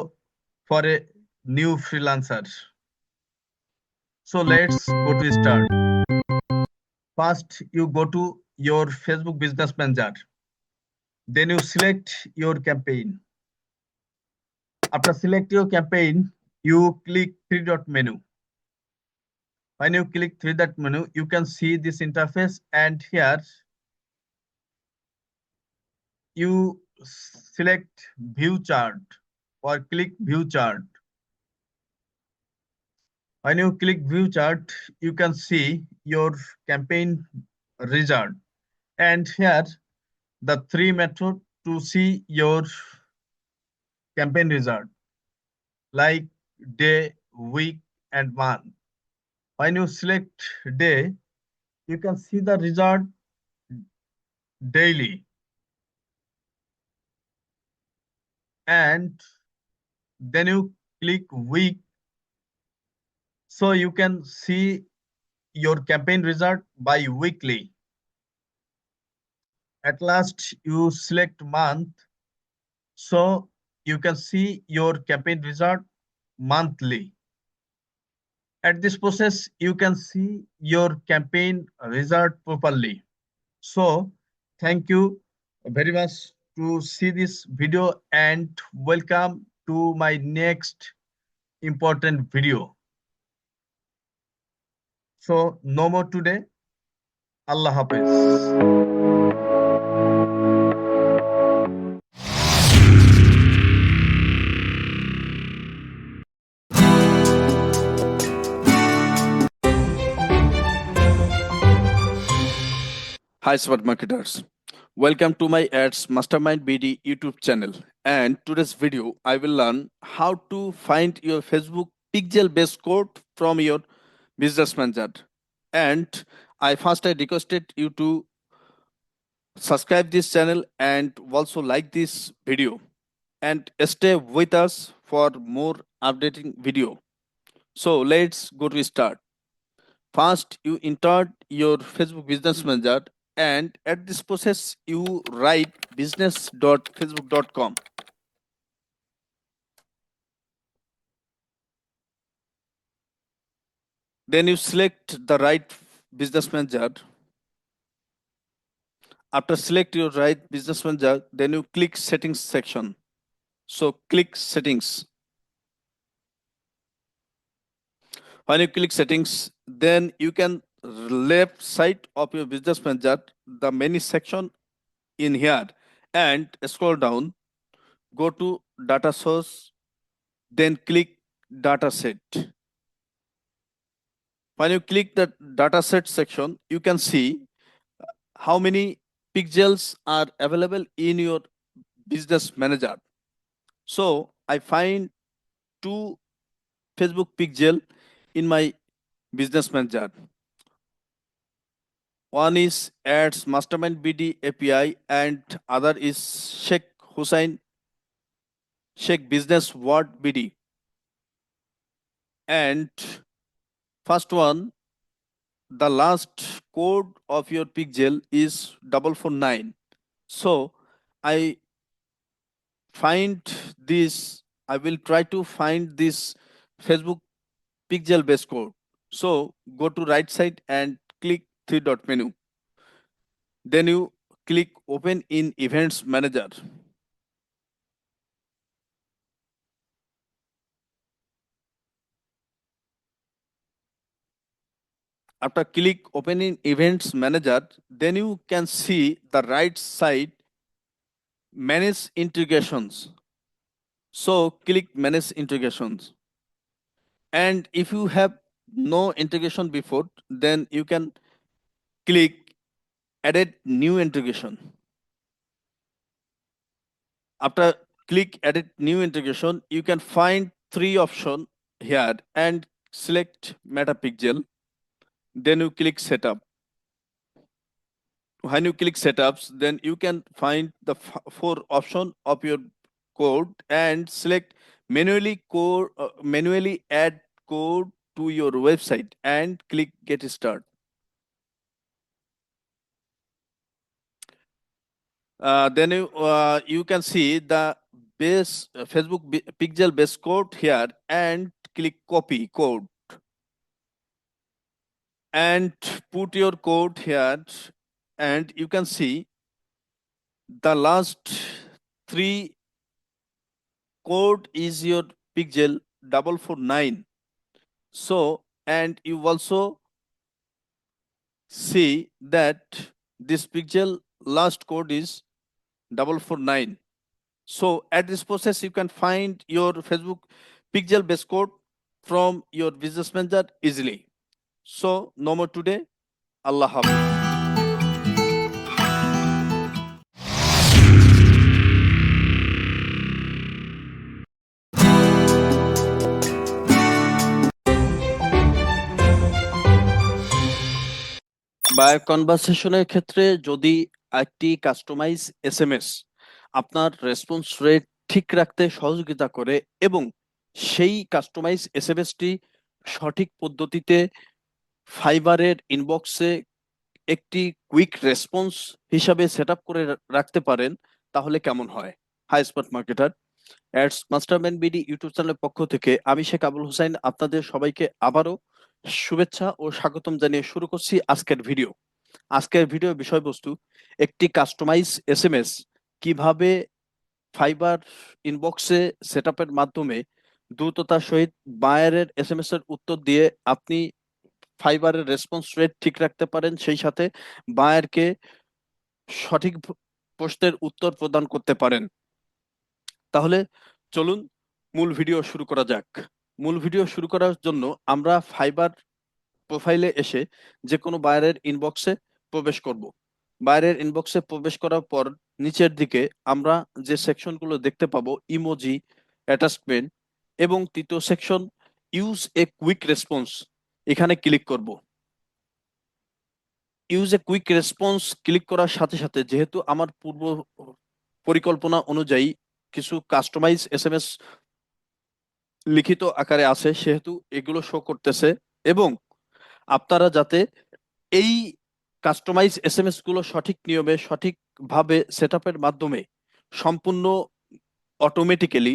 S2: for a new freelancer. So let's go to start. First, you go to your Facebook Business Manager. Then you select your campaign. After select your campaign, you click three dot menu. When you click through that menu, you can see this interface, and here you select view chart or click view chart. When you click view chart, you can see your campaign result. And here the three methods to see your campaign result, like day, week, and month. When you select day, you can see the result daily, and then you click week, so you can see your campaign result by weekly. At last, you select month, so you can see your campaign result monthly. At this process, you can see your campaign result properly. So, thank you very much to see this video, and welcome to my next important video. So, no more today. Allah Hafiz.
S1: Hi, smart marketers. Welcome to my Ads Mastermind BD YouTube channel. And today's video, I will learn how to find your Facebook pixel based code from your business manager. And I requested you to subscribe this channel and also like this video and stay with us for more updating video. So let's go to start. First, you enter your Facebook Business Manager, and at this process, you write business.facebook.com. Then you select the right business manager. After select your right business manager, then you click settings section. So click settings. When you click settings, then you can left side of your business manager, the menu section in here, and scroll down, go to data source, then click data set. When you click the data set section, you can see how many pixels are available in your business manager. So I find two Facebook pixel in my business manager. One is Ads Mastermind BD API and other is Sheikh Hussain Sheikh Business Word BD. And first one, the last code of your pixel is 449. So I find this, I will try to find this Facebook pixel based code. So go to right side and click three dot menu. Then you click open in events manager. After click open in events manager, then you can see the right side manage integrations. So click manage integrations. And if you have no integration before, then you can click edit new integration. After click edit new integration, you can find three options here and select MetaPixel. Then you click setup. When you click setups, then you can find the four option of your code and select manually add code to your website and click get start. Then you can see the base Facebook pixel base code here and click copy code and put your code here, and you can see the last three code is your pixel 449. So and you also see that this pixel last code is 449. So at this process, you can find your Facebook pixel base code from your business manager easily. So no more today. Allah Hafiz. By কনভারসেশনের ক্ষেত্রে যদি একটি কাস্টমাইজ এসএমএস আপনার রেসপন্স রেট ঠিক রাখতে সহযোগিতা করে এবং সেই কাস্টমাইজ এসএমএসটি সঠিক পদ্ধতিতে ফাইবারের ইনবক্সে একটি কুইক রেসপন্স হিসাবে সেট আপ করে রাখতে পারেন, তাহলে কেমন হয়? Hi smart marketer, ads mastermind BD YouTube চ্যানেলের পক্ষ থেকে আমি শেখ আবুল হোসেন আপনাদের সবাইকে আবারও শুভেচ্ছা ও স্বাগতম জানিয়ে শুরু করছি আজকের ভিডিও। আজকের ভিডিও বিষয়বস্তু একটি কাস্টমাইজ এসএমএস কিভাবে ফাইবার ইনবক্সে সেটআপের মাধ্যমে দ্রুততার সহিত বায়ারের এসএমএস এর উত্তর দিয়ে আপনি ফাইবারের রেসপন্স রেট ঠিক রাখতে পারেন, সেই সাথে বায়ারকে সঠিক প্রশ্নের উত্তর প্রদান করতে পারেন। তাহলে চলুন মূল ভিডিও শুরু করা যাক। মূল ভিডিও শুরু করার জন্য আমরা ফাইবার প্রোফাইলে এসে যে কোনো বায়ারের ইনবক্সে প্রবেশ করব। বায়ারের ইনবক্সে প্রবেশ করার পর নিচের দিকে আমরা যে সেকশনগুলো দেখতে পাবো, ইমোজি, অ্যাটাচমেন্ট এবং তৃতীয় section use a quick response, এখানে ক্লিক করব। Use a quick response click করার সাথে সাথে যেহেতু আমার পূর্ব পরিকল্পনা অনুযায়ী কিছু কাস্টমাইজ এসএমএস লিখিত আকারে আছে, সেহেতু এগুলো শো করতেছে এবং আপনারা যাতে এই কাস্টমাইজ এসএমএস গুলো সঠিক নিয়মে সঠিকভাবে সেটআপের মাধ্যমে সম্পূর্ণ অটোমেটিক্যালি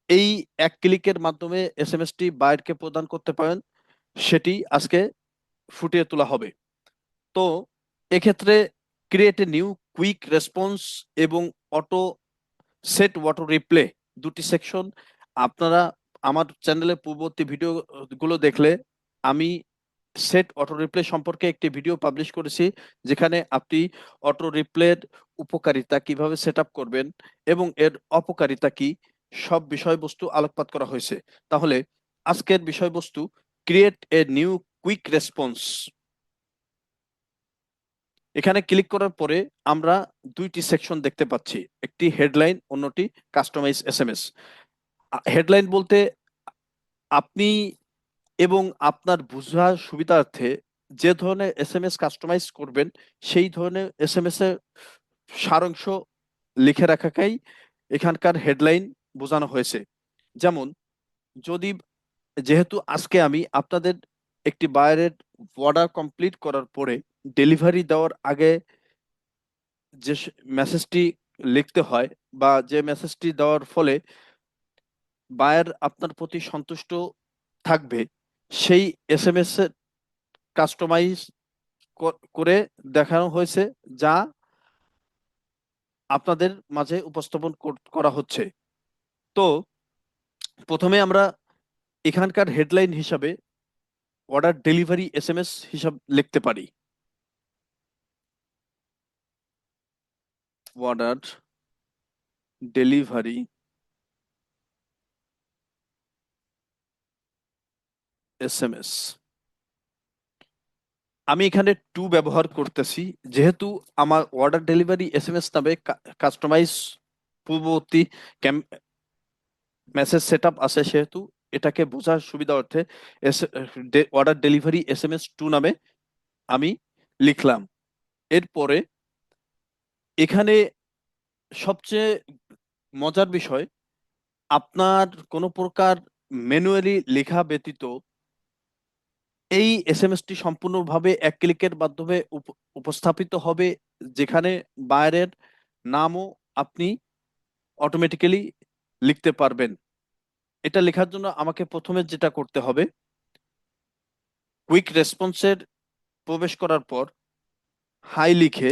S1: এই এক ক্লিকের মাধ্যমে এসএমএসটি বায়ারকে প্রদান করতে পারেন, সেটি আজকে ফুটিয়ে তোলা হবে। তো এক্ষেত্রে create a new quick response এবং অটো সেট অটো রিপ্লে দুটি সেকশন আপনারা আমার চ্যানেলের পূর্ববর্তী ভিডিও গুলো দেখলে আমি সেট অটো রিপ্লে সম্পর্কে একটি ভিডিও পাবলিশ করেছি, যেখানে আপনি অটো রিপ্লের উপকারিতা কিভাবে সেট আপ করবেন এবং এর অপকারিতা কি সব বিষয়বস্তু আলোকপাত করা হয়েছে। তাহলে আজকের বিষয়বস্তু create a new quick response. এখানে ক্লিক করার পরে আমরা দুইটি সেকশন দেখতে পাচ্ছি, একটি হেডলাইন, অন্যটি কাস্টমাইজ এসএমএস। হেডলাইন বলতে আপনি এবং আপনার বোঝার সুবিধার্থে যে ধরনের এসএমএস কাস্টমাইজ করবেন সেই ধরনের এসএমএস এর সারাংশ লিখে রাখাকেই এখানকার হেডলাইন বোঝানো হয়েছে। যেমন যদি যেহেতু আজকে আমি আপনাদের একটি বায়ারের অর্ডার কমপ্লিট করার পরে ডেলিভারি দেওয়ার আগে যে মেসেজটি লিখতে হয় বা যে মেসেজটি দেওয়ার ফলে বায়ার আপনার প্রতি সন্তুষ্ট থাকবে, সেই এসএমএস এর কাস্টমাইজ করে দেখানো হয়েছে, যা আপনাদের মাঝে উপস্থাপন করা হচ্ছে। তো প্রথমে আমরা এখানকার হেডলাইন হিসাবে অর্ডার ডেলিভারি এসএমএস হিসাব লিখতে পারি। Order delivery SMS. আমি এখানে টু ব্যবহার করতেছি, যেহেতু আমার অর্ডার ডেলিভারি এসএমএস নামে কাস্টমাইজ পূর্ববর্তী মেসেজ সেটআপ আছে, সেহেতু এটাকে বোঝার সুবিধা অর্থে অর্ডার ডেলিভারি এসএমএস 2 নামে আমি লিখলাম। এরপরে এখানে সবচেয়ে মজার বিষয়, আপনার কোনো প্রকার ম্যানুয়ালি লেখা ব্যতীত এই এসএমএসটি সম্পূর্ণভাবে এক ক্লিকের মাধ্যমে উপস্থাপিত হবে, যেখানে বায়ারের নামও আপনি অটোমেটিক্যালি লিখতে পারবেন। এটা লেখার জন্য আমাকে প্রথমে যেটা করতে হবে, কুইক রেসপন্সের প্রবেশ করার পর হাই লিখে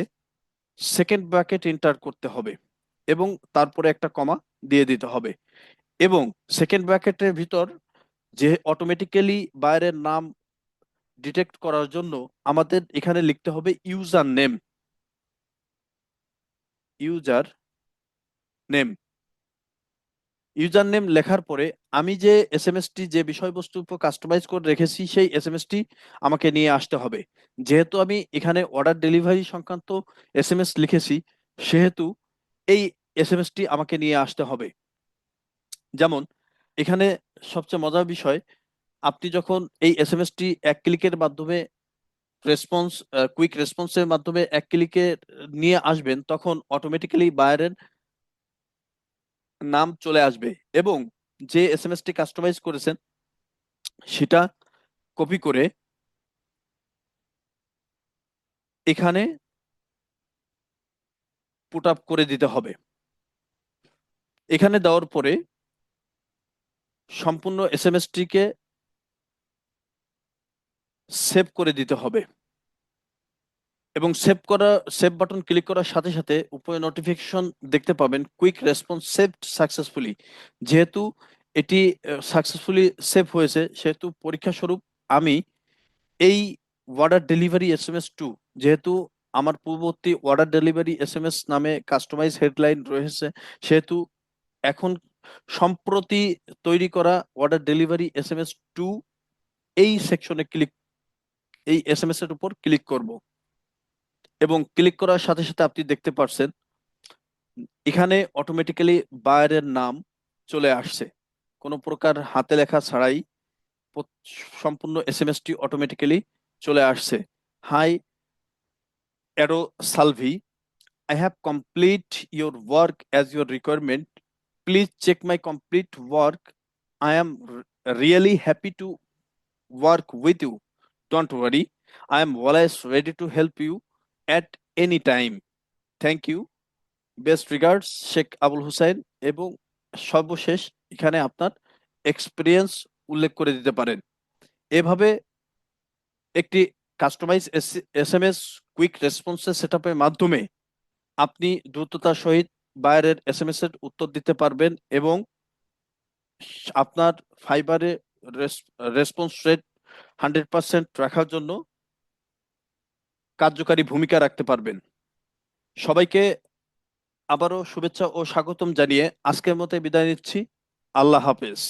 S1: সেকেন্ড ব্র্যাকেট এন্টার করতে হবে এবং তারপরে একটা কমা দিয়ে দিতে হবে এবং সেকেন্ড ব্র্যাকেটের ভিতর যে অটোমেটিক্যালি বায়ারের নাম ডিটেক্ট করার জন্য আমাদের এখানে লিখতে হবে user name. User name user name লেখার পরে আমি যে এসএমএসটি যে বিষয়বস্তুর উপর কাস্টমাইজ করে রেখেছি সেই এসএমএসটি আমাকে নিয়ে আসতে হবে। যেহেতু আমি এখানে অর্ডার ডেলিভারি সংক্রান্ত এসএমএস লিখেছি, সেহেতু এই এসএমএসটি আমাকে নিয়ে আসতে হবে। যেমন এখানে সবচেয়ে মজার বিষয়, আপনি যখন এই এসএমএসটি এক ক্লিকের মাধ্যমে রেসপন্স কুইক রেসপন্সের মাধ্যমে এক ক্লিকে নিয়ে আসবেন, তখন অটোমেটিক্যালি বায়ারের নাম চলে আসবে এবং যে এসএমএসটি কাস্টমাইজ করেছেন সেটা কপি করে এখানে পুট আপ করে দিতে হবে। এখানে দেওয়ার পরে সম্পূর্ণ এসএমএসটিকে সেভ করে দিতে হবে এবং সেভ বাটন ক্লিক করার সাথে সাথে উপরে নোটিফিকেশন দেখতে পাবেন, কুইক রেসপন্স সেভড সাকসেসফুলি। যেহেতু এটি সাকসেসফুলি সেভ হয়েছে, সেহেতু পরীক্ষা স্বরূপ আমি এই অর্ডার ডেলিভারি এসএমএস টু, যেহেতু আমার পূর্ববর্তী অর্ডার ডেলিভারি এসএমএস নামে কাস্টমাইজ হেডলাইন রয়েছে, সেহেতু এখন সম্প্রতি তৈরি করা অর্ডার ডেলিভারি এসএমএস টু এই সেকশনে এই এসএমএস এর উপর ক্লিক করব এবং ক্লিক করার সাথে সাথে আপনি দেখতে পাচ্ছেন এখানে অটোমেটিক্যালি বায়ারের নাম চলে আসছে, কোনো প্রকার হাতে লেখা ছাড়াই সম্পূর্ণ এসএমএসটি অটোমেটিক্যালি চলে আসছে। হাই অ্যারো সালভি, I have complete your work as your requirement. Please check my complete work. I am really happy to work with you. Don't worry. I am always ready to help you at any time. Thank you. Best regards, Sheikh Abul Hussain. এবং সর্বশেষ এখানে আপনার এক্সপিরিয়েন্স উল্লেখ করে দিতে পারেন। এভাবে একটি কাস্টমাইজ এসএমএস কুইক রেসপন্সের সেটআপের মাধ্যমে আপনি দ্রুততার সহিত বায়ারের এসএমএস এর উত্তর দিতে পারবেন এবং আপনার ফাইবারে রেসপন্স রেট 100% রাখার জন্য কার্যকারী ভূমিকা রাখতে পারবেন। সবাইকে আবারও শুভেচ্ছা ও স্বাগতম জানিয়ে আজকের মতো বিদায় নিচ্ছি। আল্লাহ হাফেজ।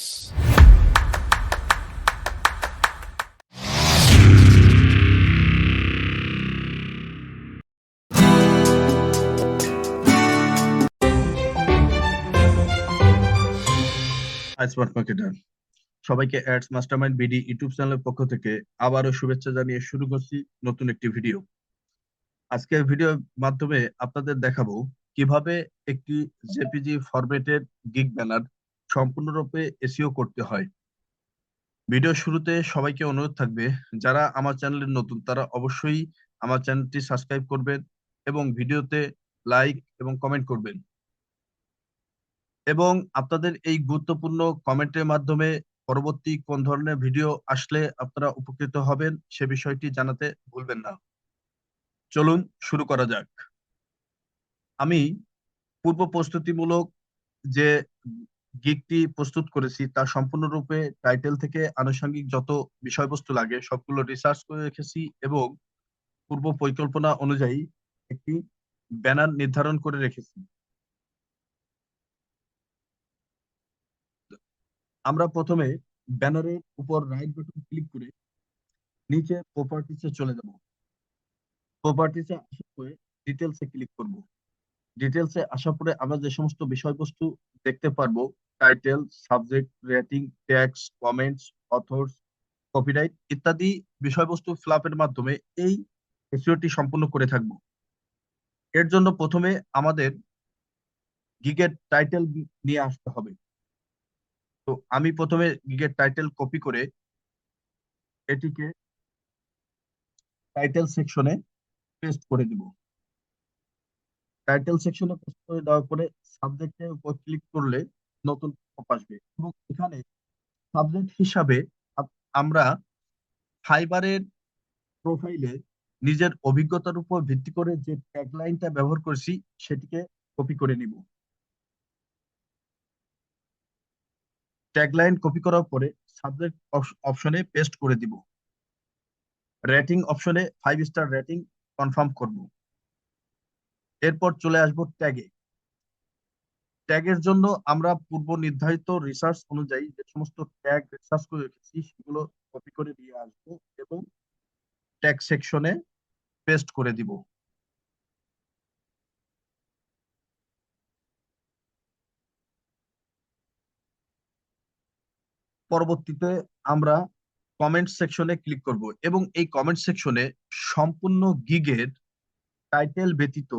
S2: হাই স্মার্ট মার্কেটার, সবাইকে অ্যাডস মাস্টারমাইন্ড বিডি ইউটিউব চ্যানেলের পক্ষ থেকে আবারও শুভেচ্ছা জানিয়ে শুরু করছি নতুন একটি ভিডিও। আজকের ভিডিওর মাধ্যমে আপনাদের দেখাবো কিভাবে একটি জেপিজি ফরম্যাটের গিগ ব্যানার সম্পূর্ণরূপে এসইও করতে হয়। ভিডিও শুরুতে সবাইকে অনুরোধ থাকবে, যারা আমার চ্যানেলে নতুন তারা অবশ্যই আমার চ্যানেলটি সাবস্ক্রাইব করবেন এবং ভিডিওতে লাইক এবং কমেন্ট করবেন এবং আপনাদের এই গুরুত্বপূর্ণ কমেন্টের মাধ্যমে পরবর্তী কোন ধরনের ভিডিও আসলে আপনারা উপকৃত হবেন সে বিষয়টি জানাতে ভুলবেন না। চলুন শুরু করা যাক। আমি পূর্ব প্রস্তুতিমূলক যে গিগটি প্রস্তুত করেছি তা সম্পূর্ণরূপে টাইটেল থেকে আনুষঙ্গিক যত বিষয়বস্তু লাগে সবগুলো রিসার্চ করে রেখেছি এবং পূর্ব পরিকল্পনা অনুযায়ী একটি ব্যানার নির্ধারণ করে রেখেছি। আমরা প্রথমে ব্যানারের উপর রাইট বাটন ক্লিক করে নিচে প্রপার্টিসে চলে যাব। প্রপার্টিসে আসার পরে ডিটেলসে ক্লিক করব। ডিটেলসে আসার পরে আমরা যে সমস্ত বিষয়বস্তু দেখতে পারবো, title, subject, rating, tags, comments, authors, copyright ইত্যাদি বিষয়বস্তু ফিল আপের মাধ্যমে এই এসইওটি সম্পূর্ণ করে থাকবো। এর জন্য প্রথমে আমাদের গিগের টাইটেল নিয়ে আসতে হবে। তো আমি প্রথমে গিগের টাইটেল কপি করে এটিকে টাইটেল সেকশনে পেস্ট করে দিব। টাইটেল সেকশনে পেস্ট করে দেওয়ার পরে সাবজেক্টের উপর ক্লিক করলে নতুন পপ আসবে এবং এখানে সাবজেক্ট হিসাবে আমরা ফাইবারের প্রোফাইলে নিজের অভিজ্ঞতার উপর ভিত্তি করে যে ট্যাগলাইনটা ব্যবহার করেছি সেটিকে কপি করে নিব। ট্যাগলাইন কপি করার পরে সাবজেক্ট অপশনে পেস্ট করে দিব। রেটিং অপশনে 5 স্টার রেটিং কনফার্ম করব। এরপর চলে আসবো ট্যাগে। ট্যাগের জন্য আমরা পূর্ব নির্ধারিত রিসার্চ অনুযায়ী যে সমস্ত ট্যাগ রিসার্চ করে রেখেছি সেগুলো কপি করে দিয়ে আসবো এবং ট্যাগ সেকশনে পেস্ট করে দিব। পরবর্তীতে আমরা কমেন্ট সেকশনে ক্লিক করব এবং এই কমেন্ট সেকশনে সম্পূর্ণ গিগের টাইটেল ব্যতীত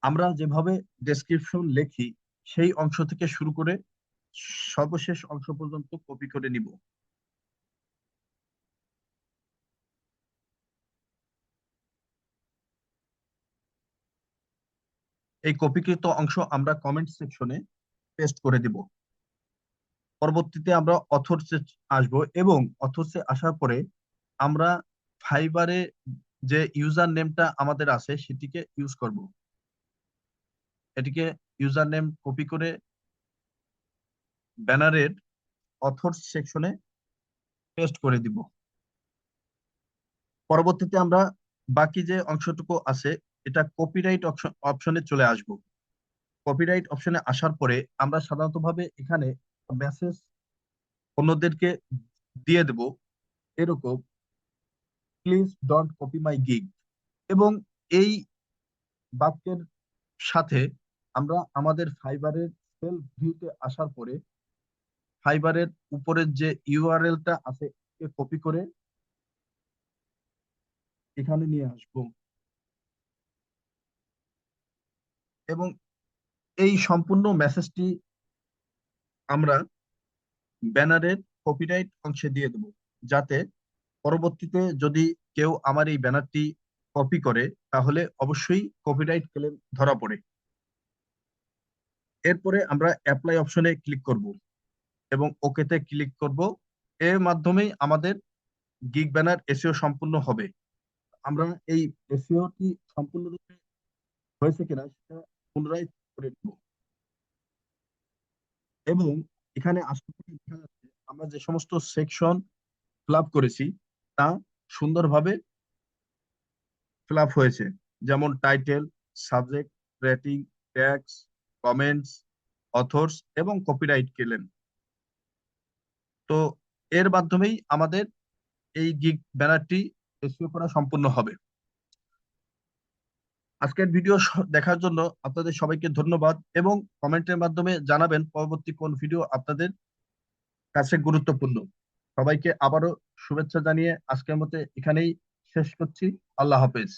S2: আমরা যেভাবে ডেসক্রিপশন লিখি সেই অংশ থেকে শুরু করে সর্বশেষ অংশ পর্যন্ত কপি করে নিব। এই কপিকৃত অংশ আমরা কমেন্ট সেকশনে পেস্ট করে দিব। পরবর্তীতে আমরা অথর্সে আসব এবং অথর্সে আসার পরে আমরা ফাইবারে যে ইউজার নেমটা আমাদের আছে সেটিকে ইউজ করব। এটিকে ইউজার নেম কপি করে ব্যানারের অথর্স সেকশনে পেস্ট করে দিব। পরবর্তীতে আমরা বাকি যে অংশটুকু আছে এটা কপিরাইট অপশনে চলে আসব। কপিরাইট অপশনে আসার পরে আমরা সাধারণত ভাবে এখানে মেসেজ অন্যদেরকে দিয়ে দেব, এরকম please don't copy my gig. এবং এই বাক্যের সাথে আমরা আমাদের ফাইবারের সেলফ ভিউতে আসার পরে ফাইবারের উপরের যে ইউআরএলটা আছে কপি করে এখানে নিয়ে আসবো এবং এই সম্পূর্ণ মেসেজটি আমরা ব্যানারের কপিরাইট অংশে দিয়ে দেব, যাতে পরবর্তীতে যদি কেউ আমার এই ব্যানারটি কপি করে তাহলে অবশ্যই কপিরাইট ক্লেম ধরা পড়ে। এরপরে আমরা অ্যাপ্লাই অপশনে ক্লিক করব এবং ওকেতে ক্লিক করব। এর মাধ্যমেই আমাদের গিগ ব্যানার এসইও সম্পূর্ণ হবে। আমরা এই এসইওটি সম্পূর্ণরূপে হয়েছে কিনা সেটা পুনরায় করে নেব এবং এখানে আশেপাশে দেখা যাচ্ছে আমরা যে সমস্ত সেকশন ফিল আপ করেছি তা সুন্দরভাবে ফিল আপ হয়েছে, যেমন title, subject, rating, tags, comments, authors এবং কপিরাইট ক্লেম। তো এর মাধ্যমেই আমাদের এই গিগ ব্যানারটি এসইও করা সম্পূর্ণ হবে। আজকের ভিডিও দেখার জন্য আপনাদের সবাইকে ধন্যবাদ এবং কমেন্টের মাধ্যমে জানাবেন পরবর্তী কোন ভিডিও আপনাদের কাছে গুরুত্বপূর্ণ। সবাইকে আবারও শুভেচ্ছা জানিয়ে আজকের মতো এখানেই শেষ করছি। আল্লাহ হাফেজ।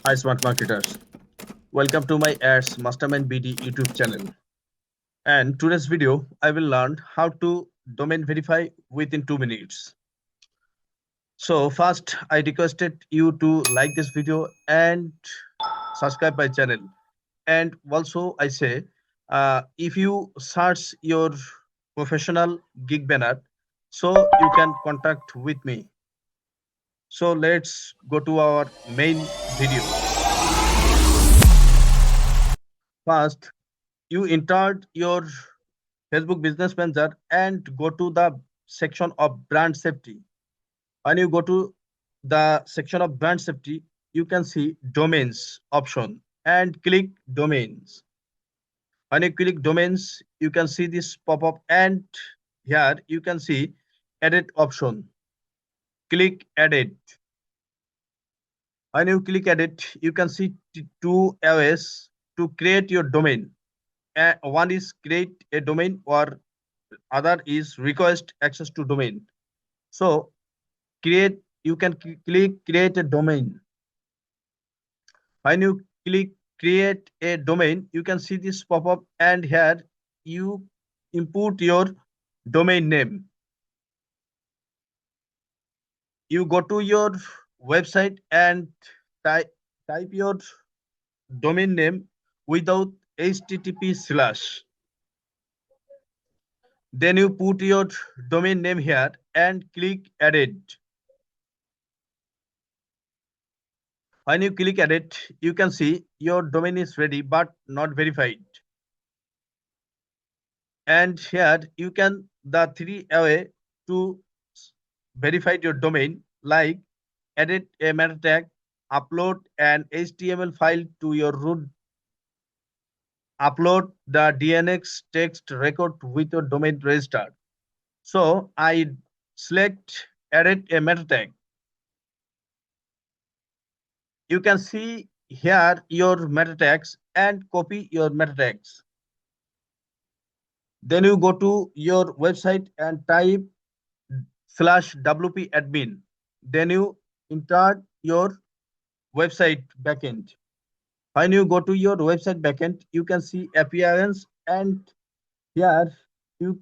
S2: Hi smart marketers, welcome to my ads Mastermind BD YouTube channel. And today's video I will learn how to domain verify within 2 minutes. So first I requested you to like this video and subscribe my channel. And also I say if you search your professional gig banner, so you can contact with me. So let's go to our main video. First, you entered your Facebook Business Manager and go to the section of brand safety. When you go to the section of brand safety, you can see domains option and click domains. When you click domains, you can see this pop-up and here you can see edit option. Click edit. When you click edit, you can see two ways to create your domain. One is create a domain or other is request access to domain. So you can click create a domain. When you click create a domain, you can see this pop-up and here you input your domain name. You go to your website and type your domain name without http/. Then you put your domain name here and click edit. When you click edit, you can see your domain is ready but not verified. And here you can the three way to verify your domain, like edit a meta tag, upload an HTML file to your root, upload the DNX text record with your domain registered. So I select edit a meta tag. You can see here your meta tags and copy your meta tags. Then you go to your website and type /wp admin. Then you enter your website backend. When you go to your website backend, you can see appearance, and here you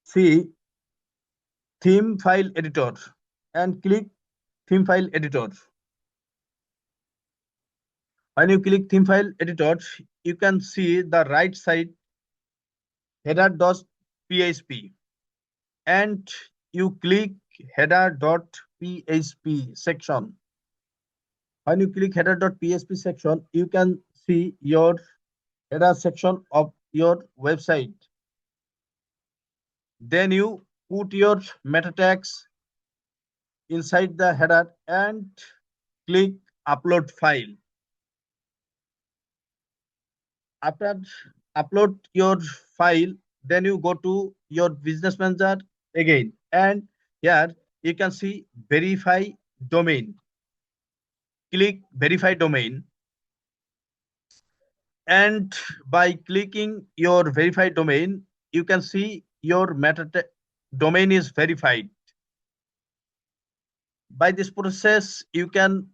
S2: see theme file editor and click theme file editor. When you click theme file editor, you can see the right side header.php, and you click header.php section. When you click header.php section, you can see your header section of your website. Then you put your meta tags inside the header and click upload file. After upload your file, then you go to your business manager again, and here you can see verify domain. Click verify domain, and by clicking your verify domain, you can see your domain is verified. By this process, you can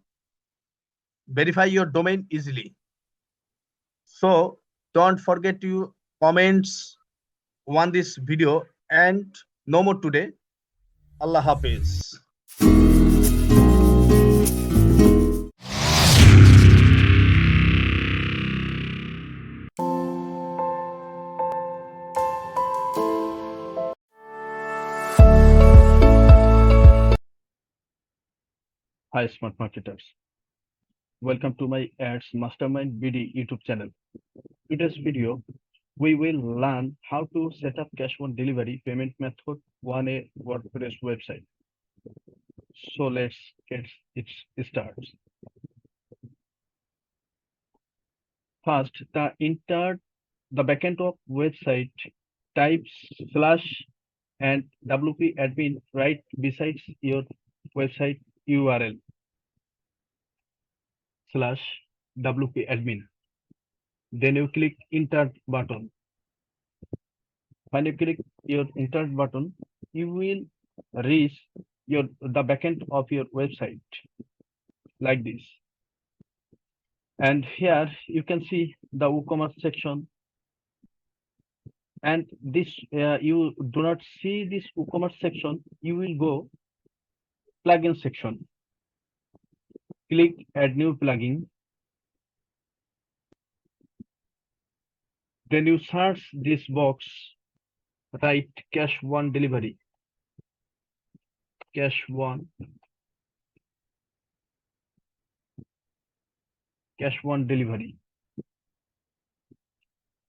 S2: verify your domain easily. So don't forget to comments on this video, and no more today. Allah Hafiz.
S3: Hi, smart marketers. Welcome to my Ads Mastermind BD YouTube channel. Today's video, we will learn how to set up cash on delivery payment method on a WordPress website. So let's get it started. First, enter the backend of website, type / and WP admin right beside your website URL /WP admin. Then you click enter button. When you click your enter button, you will reach the backend of your website like this. And here you can see the WooCommerce section. And this you do not see this WooCommerce section, you will go plugin section. Click add new plugin. Then you search this box, write cash one delivery. Cash one delivery.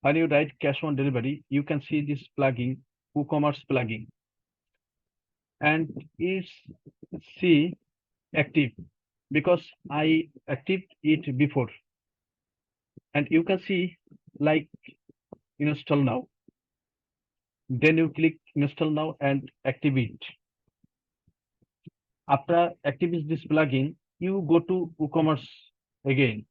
S3: When you write cash on delivery, you can see this plugin, WooCommerce plugin, and it's see active because I activate it before, and you can see like install now. Then you click install now and activate. After activate this plugin, you go to WooCommerce again.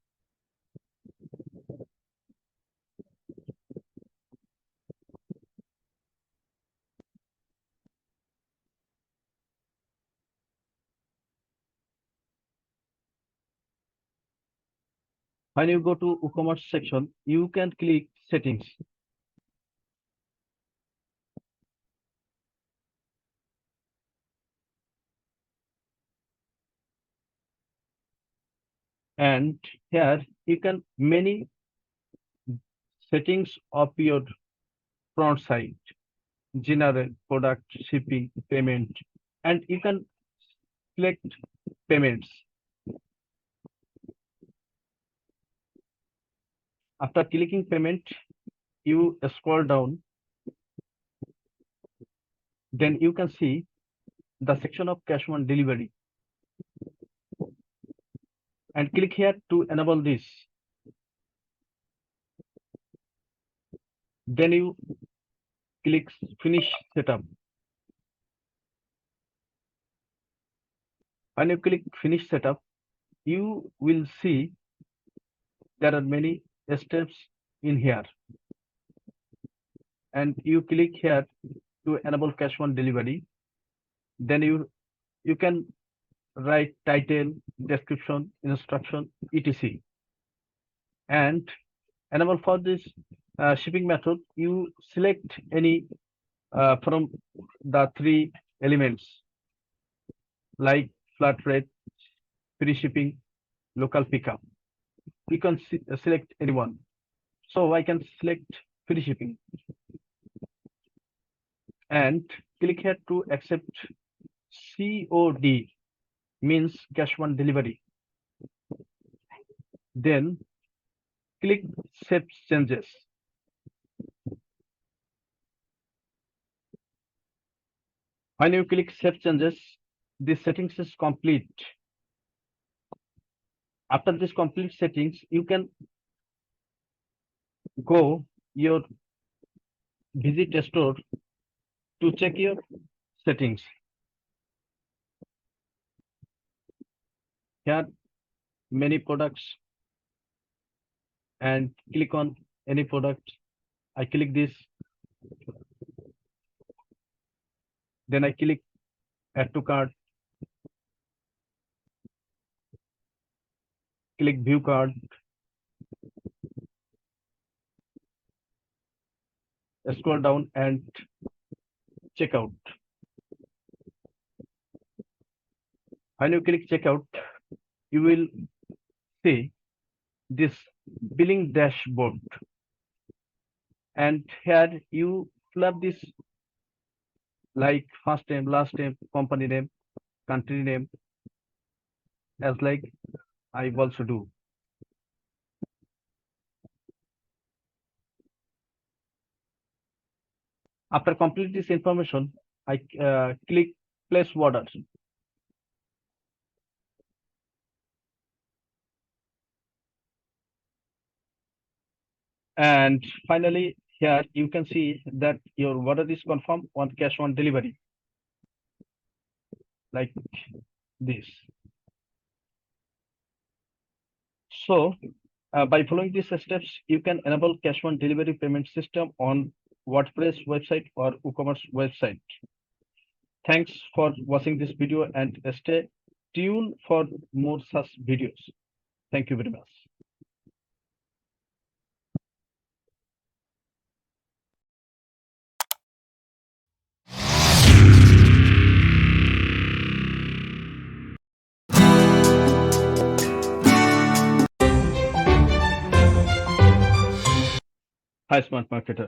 S3: When you go to WooCommerce section, you can click settings. And here you can many settings of your front side, general, product, shipping, payment, and you can select payments. After clicking payment, you scroll down, then you can see the section of cash on delivery, and click here to enable this. Then you click finish setup. When you click finish setup, you will see there are many steps in here, and you click here to enable cash on delivery. Then you can write title, description, instruction, etc. And enable for this shipping method, you select any from the three elements like flat rate, free shipping, local pickup. You can select any one. So I can select free shipping and click here to accept COD, means cash on delivery. Then click save changes. When you click save changes, this settings is complete. After this complete settings, you can go your visit store to check your settings. Here many products, and click on any product. I click this, then I click add to cart, click view cart, scroll down and check out. When you click checkout, you will see this billing dashboard, and here you fill up this like first name, last name, company name, country name, as like I also do. After complete this information, I click place order. And finally, here you can see that your order is confirmed on cash on delivery, like this. So by following these steps, you can enable cash on delivery payment system on WordPress website or WooCommerce website. Thanks for watching this video and stay tuned for more such videos. Thank you very much. Hi, Smart Marketer.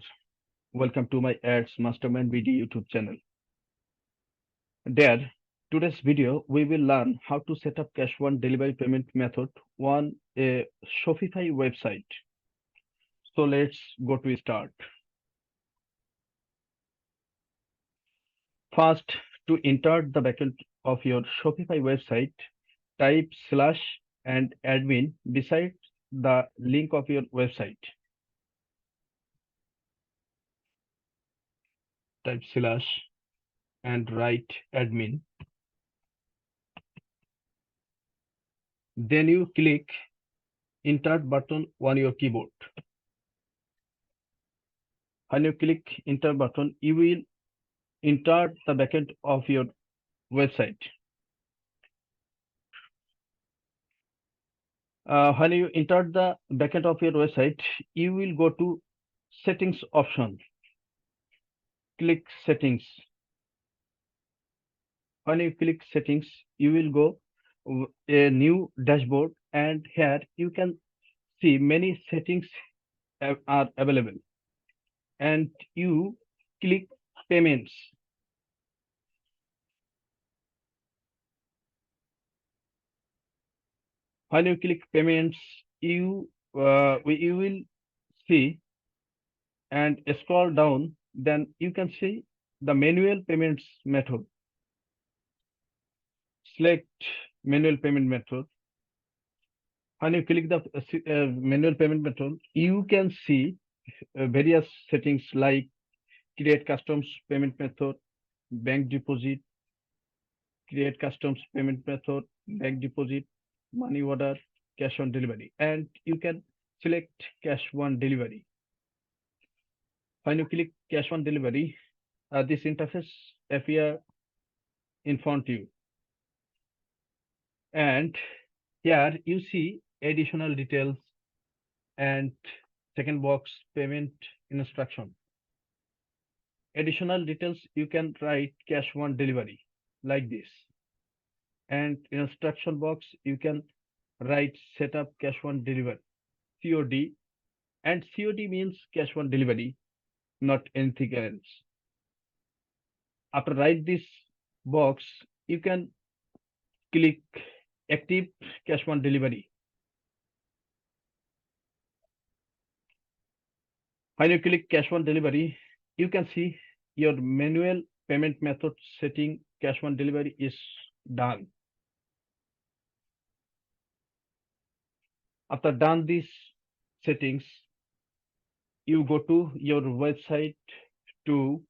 S3: Welcome to my Ads Mastermind video YouTube channel. There, today's video, we will learn how to set up cash on delivery payment method on a Shopify website. So let's go to start. First, to enter the backend of your Shopify website, type / and admin beside the link of your website. Type / and write admin. Then you click enter button on your keyboard. When you click enter button, you will enter the backend of your website. When you enter the backend of your website, you will go to settings option. Click settings. When you click settings, you will go a new dashboard, and here you can see many settings are available. and you click payments. When you click payments, you will see and scroll down, then you can see the manual payments method. Select manual payment method. When you click the manual payment method, you can see various settings like create customs payment method, bank deposit, create customs payment method, bank deposit, money order, cash on delivery, and you can select cash on delivery. When you click cash on delivery, this interface appear in front of you, and here you see additional details and second box payment instruction. Additional details, you can write cash on delivery like this, and in instruction box you can write setup cash on delivery COD, and COD means cash on delivery, not anything else. After write this box, you can click active cash on delivery. When you click cash on delivery, you can see your manual payment method setting cash on delivery is done. After done these settings, you go to your website to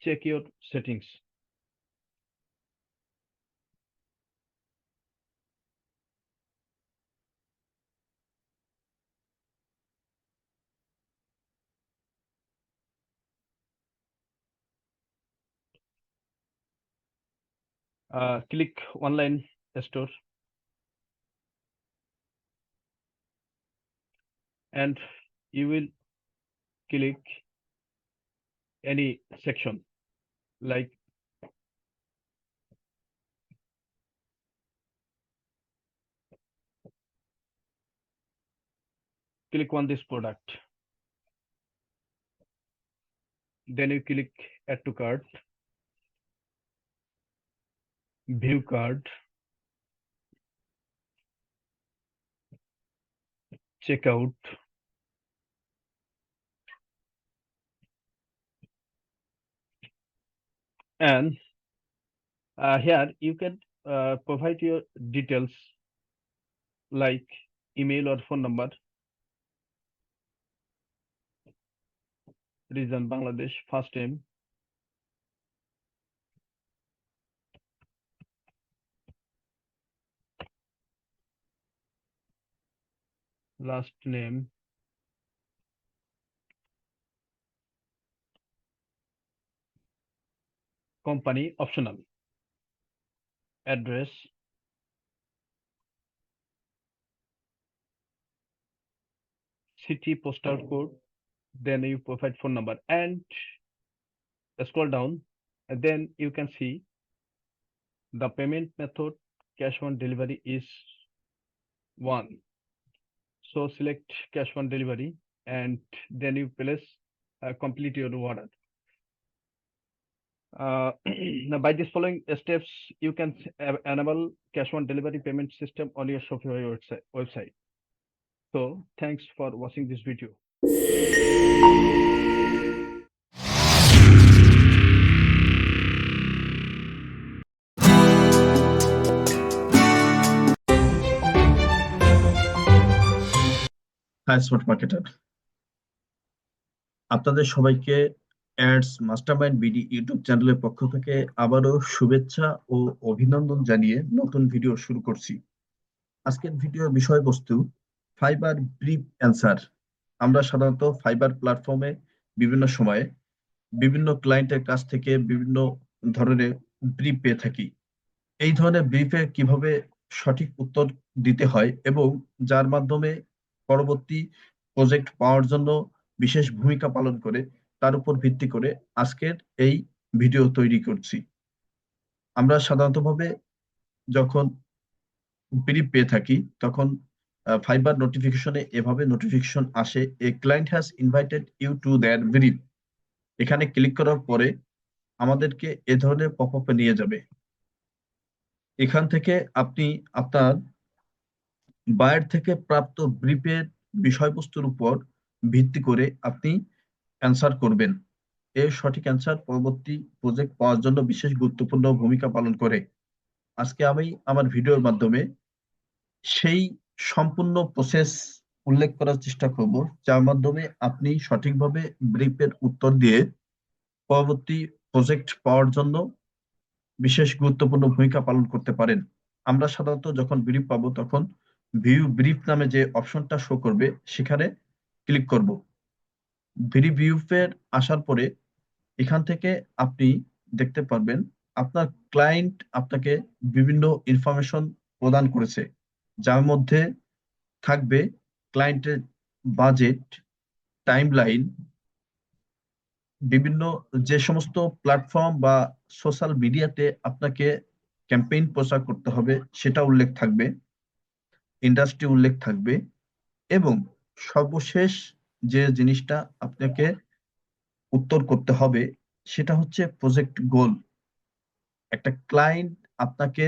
S3: check your settings. Click online store, and you will click any section like click on this product, then you click add to cart, view cart, checkout, and here you can provide your details like email or phone number, region Bangladesh, first name, last name, company optional, address, city, postal code, then you provide phone number, and scroll down, and then you can see the payment method cash on delivery is one. So select cash on delivery, and then you place complete your order. Now by these following steps, you can enable cash on delivery payment system on your Shopify website. So thanks for watching this video.
S2: Hi smart marketer, আপনাদের সবাইকে অ্যাডস মাস্টারমাইন্ড বিডি ইউটিউব চ্যানেলের পক্ষ থেকে আবারও শুভেচ্ছা ও অভিনন্দন জানিয়ে নতুন ভিডিও শুরু করছি। আজকের ভিডিওর বিষয়বস্তু ফাইবার ব্রিফ অ্যান্সার। আমরা সাধারণত ফাইবার প্ল্যাটফর্মে বিভিন্ন সময়ে বিভিন্ন ক্লায়েন্টের কাছ থেকে বিভিন্ন ধরনের ব্রিফ পেয়ে থাকি। এই ধরনের ব্রিফে কিভাবে সঠিক উত্তর দিতে হয় এবং যার মাধ্যমে পরবর্তী প্রজেক্ট পাওয়ার জন্য বিশেষ ভূমিকা পালন করে, তার উপর ভিত্তি করে আজকের এই ভিডিও তৈরি করছি। আমরা সাধারণতভাবে যখন ব্রিফ পেয়ে থাকি তখন ফাইবার নোটিফিকেশনে এভাবে নোটিফিকেশন আসে, a client has invited you to their brief. এখানে ক্লিক করার পরে আমাদেরকে এ ধরনের পপ আপে নিয়ে যাবে। এখান থেকে আপনি আপনার বায়ার থেকে প্রাপ্ত ব্রিফের বিষয়বস্তুর উপর ভিত্তি করে আপনি অ্যান্সার করবেন। এর সঠিক অ্যান্সার পরবর্তী প্রজেক্ট পাওয়ার জন্য বিশেষ গুরুত্বপূর্ণ ভূমিকা পালন করে। আজকে আমি আমার ভিডিওর মাধ্যমে সেই সম্পূর্ণ প্রসেস উল্লেখ করার চেষ্টা করব, যার মাধ্যমে আপনি সঠিকভাবে ব্রিফের উত্তর দিয়ে পরবর্তী প্রজেক্ট পাওয়ার জন্য বিশেষ গুরুত্বপূর্ণ ভূমিকা পালন করতে পারেন। আমরা সাধারণত যখন ব্রিফ পাবো তখন ভিউ ব্রিফ নামে যে অপশনটা শো করবে সেখানে ক্লিক করব। ব্রিফের আসার পরে এখান থেকে আপনি দেখতে পারবেন আপনার ক্লায়েন্ট আপনাকে বিভিন্ন ইনফরমেশন প্রদান করেছে, যার মধ্যে থাকবে ক্লায়েন্টের বাজেট, টাইমলাইন, বিভিন্ন যে সমস্ত প্ল্যাটফর্ম বা সোশ্যাল মিডিয়াতে আপনাকে ক্যাম্পেইন প্রচার করতে হবে সেটা উল্লেখ থাকবে, ইন্ডাস্ট্রি উল্লেখ থাকবে, এবং সর্বশেষ যে জিনিসটা আপনাকে উত্তর করতে হবে সেটা হচ্ছে প্রজেক্ট গোল। একটা ক্লায়েন্ট আপনাকে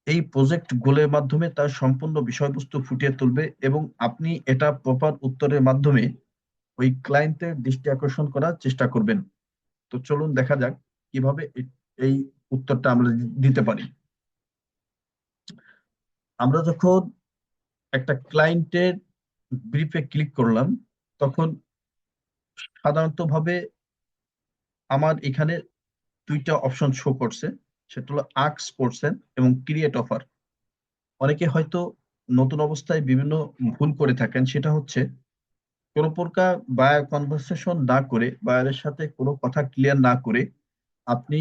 S2: এই প্রজেক্ট গোলের মাধ্যমে তার সম্পূর্ণ বিষয়বস্তু ফুটিয়ে তুলবে এবং আপনি এটা প্রপার উত্তরের মাধ্যমে ওই ক্লায়েন্টের দৃষ্টি আকর্ষণ করার চেষ্টা করবেন। তো চলুন দেখা যাক কিভাবে এই উত্তরটা আমরা দিতে পারি। আমরা যখন একটা ক্লায়েন্টের ব্রিফে ক্লিক করলাম তখন সাধারণত ভাবে আমার এখানে দুইটা অপশন শো করছে, সেটা হলো আস্ক কোশ্চেন এবং ক্রিয়েট অফার। অনেকে হয়তো নতুন অবস্থায় বিভিন্ন ভুল করে থাকেন, সেটা হচ্ছে কোনো প্রকার বায়ার কনভারসেশন না করে, বায়ারের সাথে কোনো কথা ক্লিয়ার না করে আপনি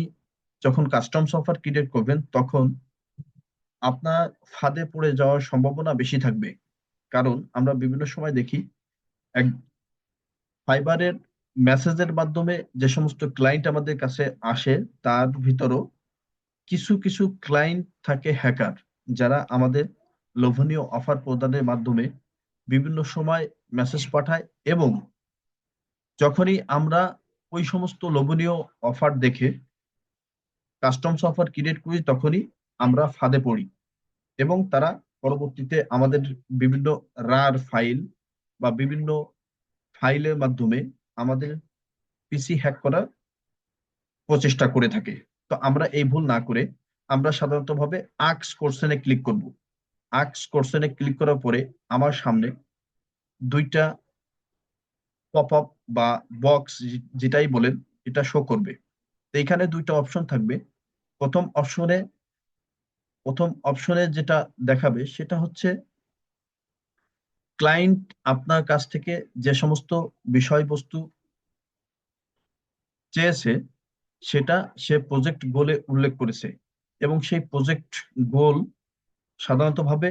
S2: যখন কাস্টমস অফার ক্রিয়েট করবেন তখন আপনার ফাঁদে পড়ে যাওয়ার সম্ভাবনা বেশি থাকবে। কারণ আমরা বিভিন্ন সময় দেখি এক ফাইবারের মেসেজের মাধ্যমে যে সমস্ত ক্লায়েন্ট আমাদের কাছে আসে তার ভিতরও কিছু কিছু ক্লায়েন্ট থাকে হ্যাকার, যারা আমাদের লোভনীয় অফার প্রদানের মাধ্যমে বিভিন্ন সময় মেসেজ পাঠায় এবং যখনই আমরা ওই সমস্ত লোভনীয় অফার দেখে কাস্টমস অফার ক্রিয়েট করি তখনই আমরা ফাঁদে পড়ি এবং তারা পরবর্তীতে আমাদের বিভিন্ন রার ফাইল বা বিভিন্ন ফাইলের মাধ্যমে আমাদের পিসি হ্যাক করার প্রচেষ্টা করে থাকে। তো আমরা এই ভুল না করে আমরা সাধারণত ভাবে আস্ক কোশ্চেনে ক্লিক করব। আস্ক কোশ্চেনে ক্লিক করার পরে আমার সামনে দুইটা পপ আপ বা বক্স যেটাই বলেন এটা শো করবে। তো এখানে দুইটা অপশন থাকবে। প্রথম অপশনে যেটা দেখাবে সেটা হচ্ছে ক্লায়েন্ট আপনার কাছ থেকে যে সমস্ত বিষয়বস্তু চেয়েছে সেটা সে প্রজেক্ট গোলে উল্লেখ করেছে এবং সেই প্রজেক্ট গোল সাধারণত ভাবে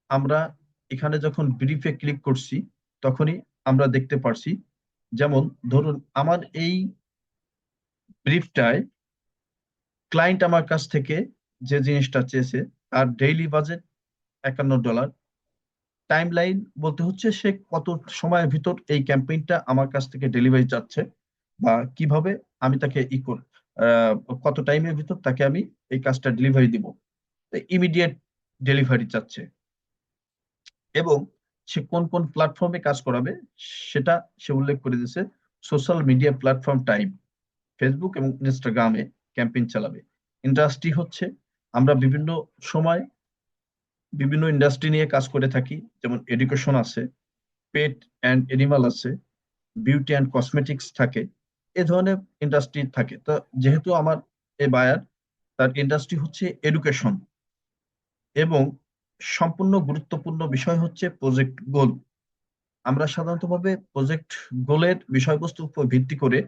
S2: আমরা এখানে যখন ব্রিফে ক্লিক করছি তখনই আমরা দেখতে পারছি। যেমন ধরুন আমার এই ব্রিফটায় ক্লায়েন্ট আমার কাছ থেকে যে জিনিসটা চেয়েছে তার ডেইলি বাজেট $51, টাইম লাইন বলতে হচ্ছে সে কত সময়ের ভিতর এই ক্যাম্পেইনটা আমার কাছ থেকে ডেলিভারি চাচ্ছে বা কিভাবে আমি তাকে আহ, কত টাইমের ভিতর তাকে আমি এই কাজটা ডেলিভারি দিব, ইমিডিয়েট ডেলিভারি চাচ্ছে এবং সে কোন কোন প্ল্যাটফর্মে কাজ করাবে সেটা সে উল্লেখ করে দিয়েছে। Social media platform type Facebook এবং ইনস্টাগ্রামে ক্যাম্পেইন চালাবে। ইন্ডাস্ট্রি হচ্ছে আমরা বিভিন্ন সময় বিভিন্ন ইন্ডাস্ট্রি নিয়ে কাজ করে থাকি, যেমন এডুকেশন আছে, পেট অ্যান্ড এনিমাল আছে, বিউটি অ্যান্ড কসমেটিক্স থাকে, এ ধরনের ইন্ডাস্ট্রি থাকে। তো যেহেতু আমার এই বায়ার তার ইন্ডাস্ট্রি হচ্ছে এডুকেশন এবং সম্পূর্ণ গুরুত্বপূর্ণ বিষয় হচ্ছে প্রজেক্ট গোল। আমরা সাধারণতভাবে প্রজেক্ট গোলের বিষয়বস্তুর উপর ভিত্তি করে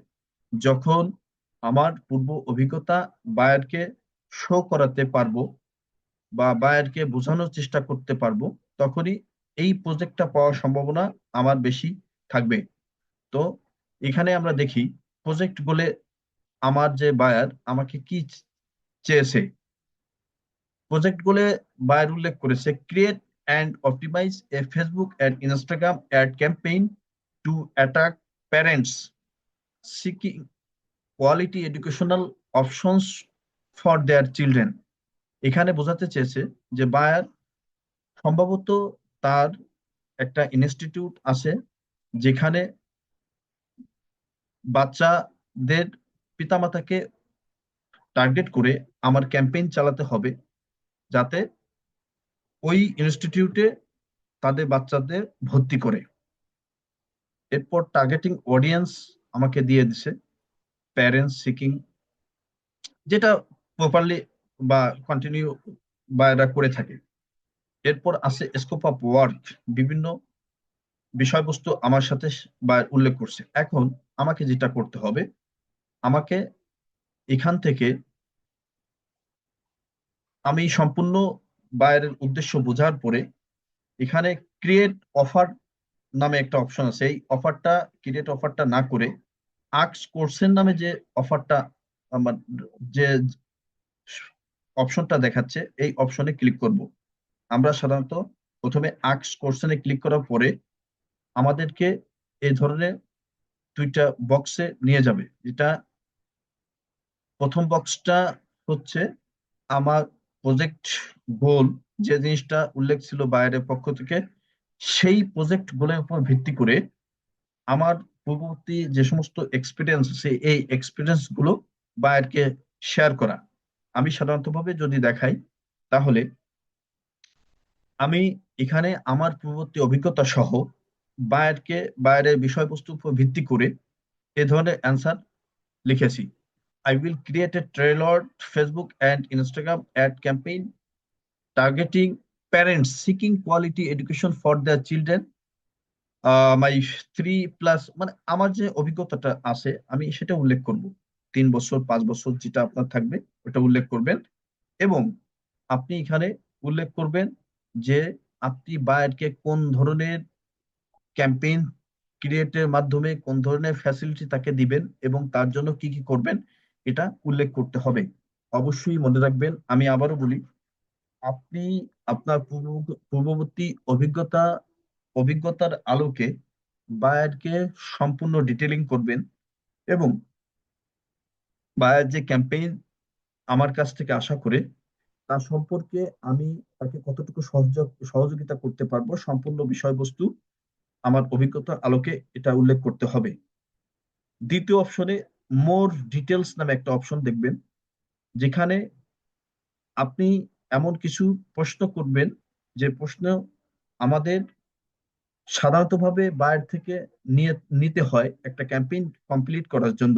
S2: যখন আমার পূর্ব অভিজ্ঞতা বায়ারকে শো করাতে পারবো বা বায়ারকে বোঝানোর চেষ্টা করতে পারবো তখনই এই প্রজেক্টটা পাওয়ার সম্ভাবনা আমার বেশি থাকবে। তো এখানে আমরা দেখি প্রজেক্ট গোলে আমার যে বায়ার আমাকে চেয়েছে। প্রজেক্ট গোলে বায়ার উল্লেখ করেছে create and optimize a Facebook and Instagram ad campaign to attract parents seeking quality educational options for their children. এখানে বোঝাতে চেয়েছে যে বায়ার সম্ভবত তার একটা ইনস্টিটিউট আছে যেখানে বাচ্চাদের পিতামাতাকে টার্গেট করে আমার ক্যাম্পেইন চালাতে হবে যাতে ওই ইনস্টিটিউটে তাদের বাচ্চাদের ভর্তি করে। এরপর টার্গেটিং অডিয়েন্স আমাকে দিয়ে দিছে প্যারেন্টস সিকিং, যেটা প্রপারলি বা কন্টিনিউ বা এরা করে থাকে। এরপর আছে স্কোপ অফ ওয়ার্ক, বিভিন্ন বিষয়বস্তু আমার সাথে বা উল্লেখ করছে। এখন আমাকে যেটা করতে হবে, আমাকে এখান থেকে আমি সম্পূর্ণ বায়ারের উদ্দেশ্য বোঝার পরে এখানে ক্রিয়েট অফার নামে একটা অপশন আছে, এই অফারটা ক্রিয়েট অফারটা না করে আক্স কোর্সের নামে যে অফারটা আমার যে অপশনটা দেখাচ্ছে এই অপশনে ক্লিক করব। আমরা সাধারণত প্রথমে আক্স কোর্সনে ক্লিক করার পরে আমাদেরকে এই ধরনের দুইটা বক্সে নিয়ে যাবে। যেটা প্রথম বক্সটা হচ্ছে আমার প্রজেক্ট গোল, যে জিনিসটা উল্লেখ ছিল বাইরের পক্ষ থেকে, সেই প্রজেক্ট গোলের উপর ভিত্তি করে আমার পূর্ববর্তী যে সমস্ত এক্সপিরিয়েন্স আছে এই এক্সপিরিয়েন্স গুলো বায়ারকে শেয়ার করা। আমি সাধারণত ভাবে যদি দেখাই তাহলে আমি এখানে আমার পূর্ববর্তী অভিজ্ঞতা সহ বায়ারের বিষয়বস্তুর উপর ভিত্তি করে এ ধরনের অ্যান্সার লিখেছি। I will create a tailored Facebook and Instagram ad campaign targeting parents seeking quality education for their children. My 3+ মানে আমার যে অভিজ্ঞতাটা আছে আমি সেটা উল্লেখ করব। 3 বছর 5 বছর যেটা আপনার থাকবে ওটা উল্লেখ করবেন এবং আপনি এখানে উল্লেখ করবেন যে আপনি বায়ারকে কোন ধরনের ক্যাম্পেইন ক্রিয়েটের মাধ্যমে কোন ধরনের ফ্যাসিলিটি তাকে দিবেন এবং তার জন্য কি কি করবেন এটা উল্লেখ করতে হবে। অবশ্যই মনে রাখবেন, আমি আবারও বলি, আপনি আপনার পূর্ববর্তী অভিজ্ঞতার আলোকে বায়ারকে সম্পূর্ণ ডিটেলিং করবেন এবং বায়ার যে ক্যাম্পেইন আমার কাছ থেকে আশা করে তার সম্পর্কে আমি তাকে কতটুকু সহযোগিতা করতে পারবো সম্পূর্ণ বিষয়বস্তু আমার অভিজ্ঞতার আলোকে এটা উল্লেখ করতে হবে। দ্বিতীয় অপশনে মোর ডিটেলস নামে একটা অপশন দেখবেন, যেখানে আপনি এমন কিছু প্রশ্ন করবেন যে প্রশ্ন আমাদের সাধারণতভাবে বায়ার থেকে নিতে হয় একটা ক্যাম্পেইন কমপ্লিট করার জন্য।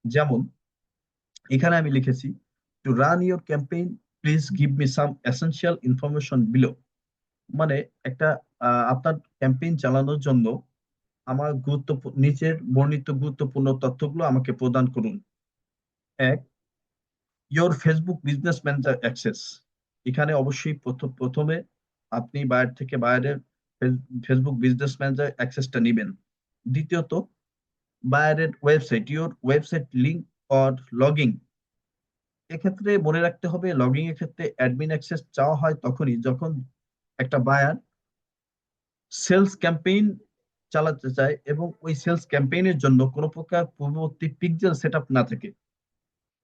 S2: যেমন এখানে আমি লিখেছি, to run your campaign please give me some essential information below. মানে একটা আপনার ক্যাম্পেইন চালানোর জন্য আমার নিচের বর্ণিত গুরুত্বপূর্ণ তথ্যগুলো আমাকে প্রদান করুন। 1, your Facebook business manager access. এখানে অবশ্যই প্রথমে আপনি বায়ারের ফেসবুক বিজনেস ম্যানেজার অ্যাক্সেসটা নেবেন। দ্বিতীয়ত, বায়ারের website, your website link or login. এক্ষেত্রে মনে রাখতে হবে লগইন এর ক্ষেত্রে অ্যাডমিন অ্যাক্সেস চাওয়া হয় তখনই যখন একটা বায়ার সেলস ক্যাম্পেইন চালাতে চায় এবং ওই সেলস ক্যাম্পেইনের জন্য কোনো প্রকার পূর্ববর্তী পিক্সেল সেটআপ না থাকে।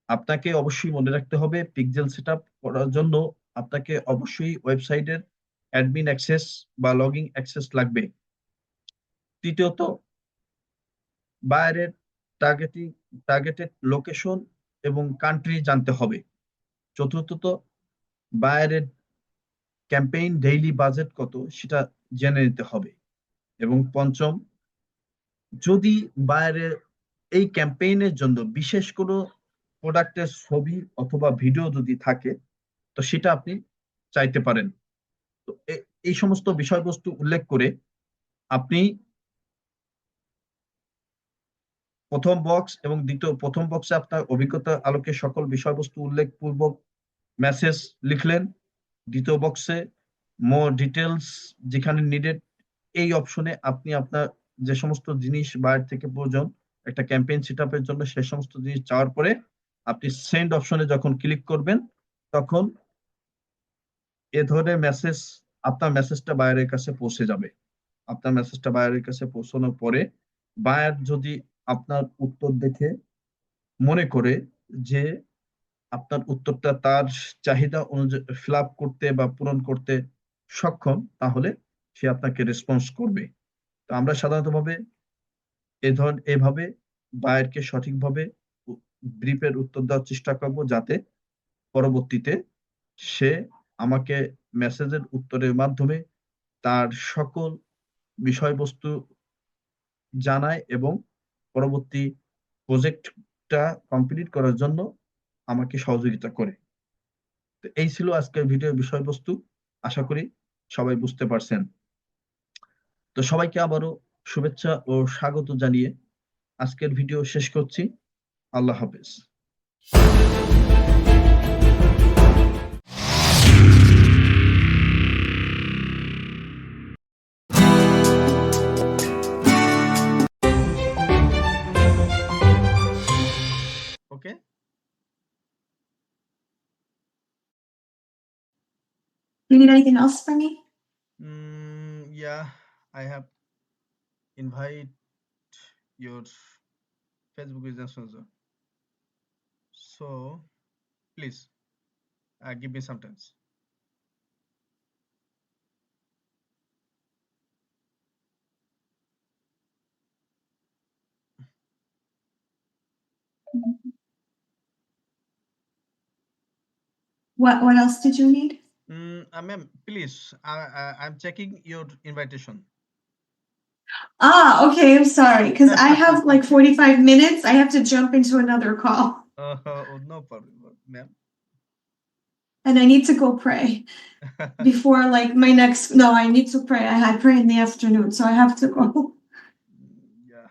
S2: আপনাকে অবশ্যই মনে রাখতে হবে পিক্সেল সেটআপ করার জন্য আপনাকে অবশ্যই ওয়েবসাইটের অ্যাডমিন অ্যাক্সেস বা লগইন অ্যাক্সেস লাগবে। তৃতীয়ত, বায়ারের টার্গেটেড লোকেশন এবং কান্ট্রি জানতে হবে। চতুর্থত, বায়ারের ক্যাম্পেইন ডেইলি বাজেট কত সেটা জেনে নিতে হবে। এবং পঞ্চম, যদি বায়ারের এই ক্যাম্পেইনের জন্য বিশেষ কোনো প্রোডাক্টের ছবি অথবা ভিডিও যদি থাকে তো সেটা আপনি চাইতে পারেন। তো এই সমস্ত বিষয়বস্তু উল্লেখ করে আপনি প্রথম বক্সে আপনার অভিজ্ঞতার আলোকে সকল বিষয়বস্তু উল্লেখপূর্বক মেসেজ লিখলেন। দ্বিতীয় বক্সে মোর ডিটেলস যেখানে নিডেড, এই অপশনে আপনি আপনার যে সমস্ত জিনিস বাইরে থেকে প্রয়োজন একটা ক্যাম্পেইন সেটআপের জন্য সে সমস্ত জিনিস চাওয়ার পরে আপনি সেন্ড অপশনে যখন ক্লিক করবেন তখন এ ধরনের মেসেজ আপনার মেসেজটা বায়ারের কাছে পৌঁছে যাবে। আপনার মেসেজটা বায়ারের কাছে পৌঁছানোর পরে বায়ার যদি আপনার উত্তর দেখে মনে করে যে আপনার উত্তরটা তার চাহিদা অনুযায়ী ফিল আপ করতে বা পূরণ করতে সক্ষম, তাহলে সে আপনাকে রেসপন্স করবে। তো আমরা সাধারণত ভাবে এভাবে বায়ারকে সঠিকভাবে ব্রিফের উত্তর দেওয়ার চেষ্টা করব, যাতে পরবর্তীতে সে আমাকে মেসেজের উত্তরের মাধ্যমে তার সকল বিষয়বস্তু জানায় এবং পরবর্তী প্রজেক্টটা কমপ্লিট করার জন্য আমাকে সহযোগিতা করে। তো এই ছিল আজকের ভিডিওর বিষয়বস্তু। আশা করি সবাই বুঝতে পারছেন। তো সবাইকে আবারও শুভেচ্ছা ও স্বাগত জানিয়ে আজকের ভিডিও শেষ করছি। আল্লাহ হাফেজ। ওকে,
S4: You need anything else from me?
S2: yeah, I have invite your Facebook business manager. So please give me some time.
S4: What else did you need?
S2: Ma'am, please, I'm checking your invitation.
S4: Okay, I'm sorry, because I have like 45 minutes. I have to jump into another call.
S2: No problem, ma'am.
S4: And I need to go pray before like my next, no, I need to pray. I pray in the afternoon, so I have to go.
S2: Yeah.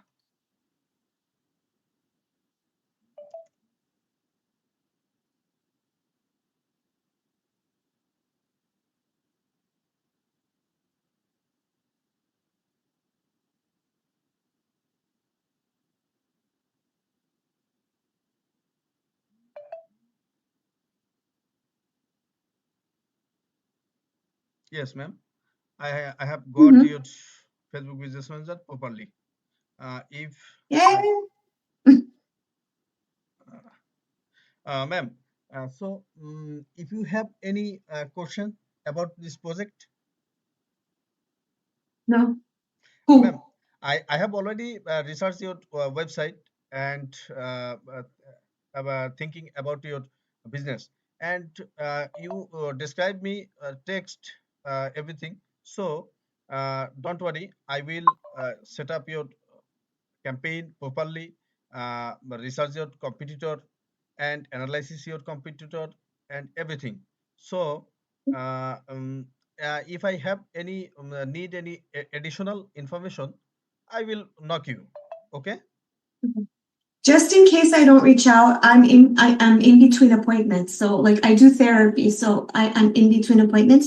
S2: Yes, ma'am. I have got
S4: Mhm.
S2: your Facebook business manager properly. If
S4: Yay!
S2: ma'am, so if you have any question about this project,
S4: No.
S2: ma'am,
S4: Who?
S2: I have already researched your website and thinking about your business, and you describe me text everything. So don't worry, I will set up your campaign properly, research your competitor and analysis your competitor and everything. So if I have any need any additional information, I will knock you. Okay?
S4: Just in case I don't reach out, I'm in between appointments. So like I do therapy, so I'm in between appointments.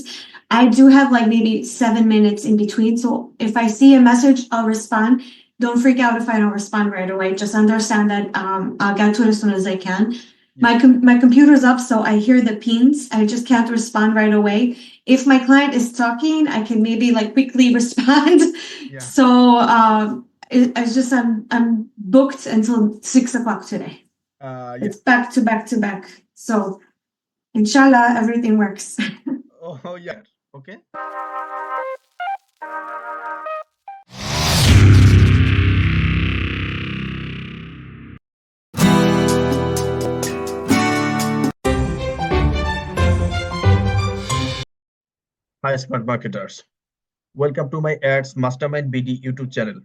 S4: I do have like maybe 7 minutes in between. So if I see a message, I'll respond. Don't freak out if I don't respond right away. Just understand that I'll get to it as soon as I can.
S2: Yeah.
S4: My computer's up, so I hear the pings. I just can't respond right away. If my client is talking, I can maybe like quickly respond.
S2: Yeah.
S4: So it's just I'm booked until 6 o'clock today.
S2: Yeah.
S4: It's back to back to back. So inshallah, everything works.
S2: Oh yeah. Okay. Hi, smart marketers. Welcome to my Ads Mastermind BD YouTube channel.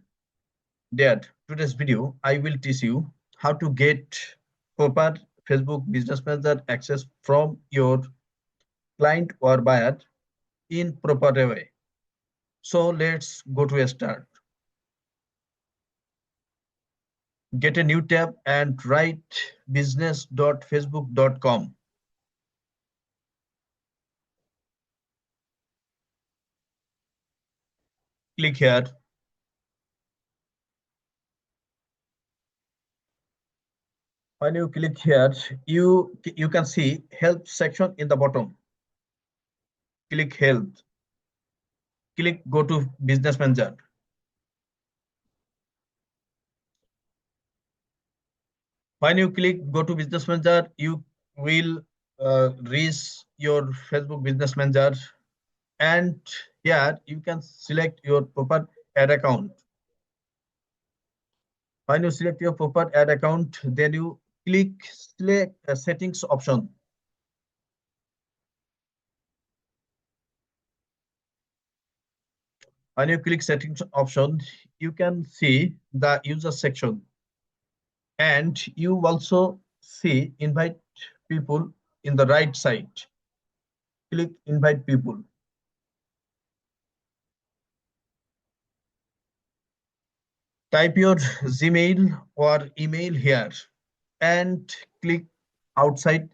S2: Dad, today's video, I will teach you how to get proper Facebook Business Manager access from your client or buyer in proper way. So let's go to a start. Get a new tab and write business.facebook.com. Click here. When you click here, you can see help section in the bottom. Click help. click go to Business Manager. When you click go to Business Manager, you will reach your Facebook Business Manager, and here you can select your proper ad account. When you select your proper ad account, then you click select settings option. When you click settings option, you can see the user section, and you also see invite people in the right side. Click invite people. Type your Gmail or email here and click outside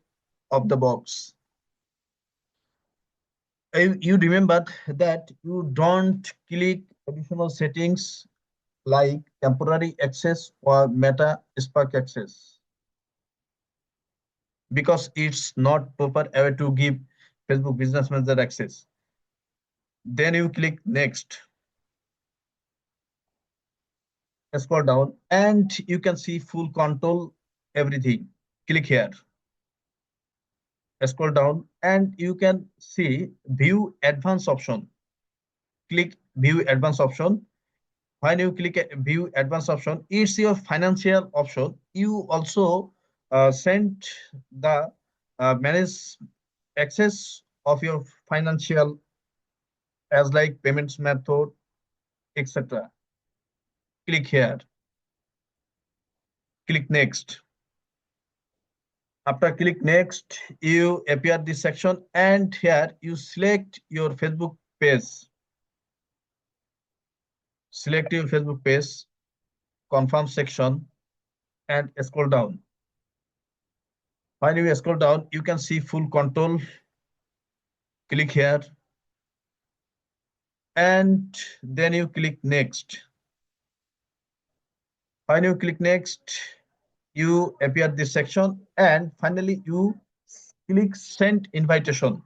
S2: of the box. You remember that you don't click additional settings like temporary access or Meta Spark access, because it's not proper way to give Facebook Business Manager access. Then you click next. Scroll down and you can see full control everything. Click here. Scroll down and you can see view advanced option. Click view advanced option. When you click view advanced option, it's your financial option. You also send the manage access of your financial as like payments method, etc. Click here. Click next. After click next, you appear this section, and here you select your Facebook page. Select your Facebook page, confirm section, and scroll down. When you scroll down, you can see full control. Click here, and then you click next. When you click next, you appear this section, and finally you click send invitation.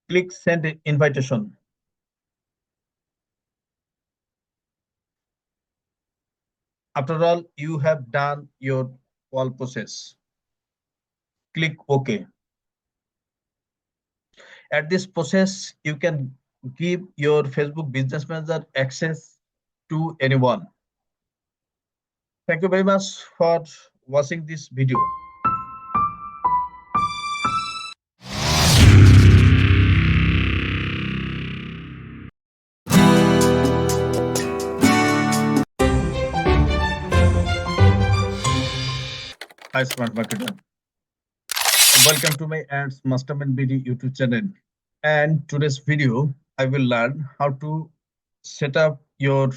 S2: Click send invitation. After all, you have done your all process. Click OK. At this process, you can give your Facebook Business Manager access to anyone. Thank you very much for watching this video. Hi, Smart Marketer. Welcome to my Ads Mastermind BD YouTube channel. And today's video, I will learn how to set up your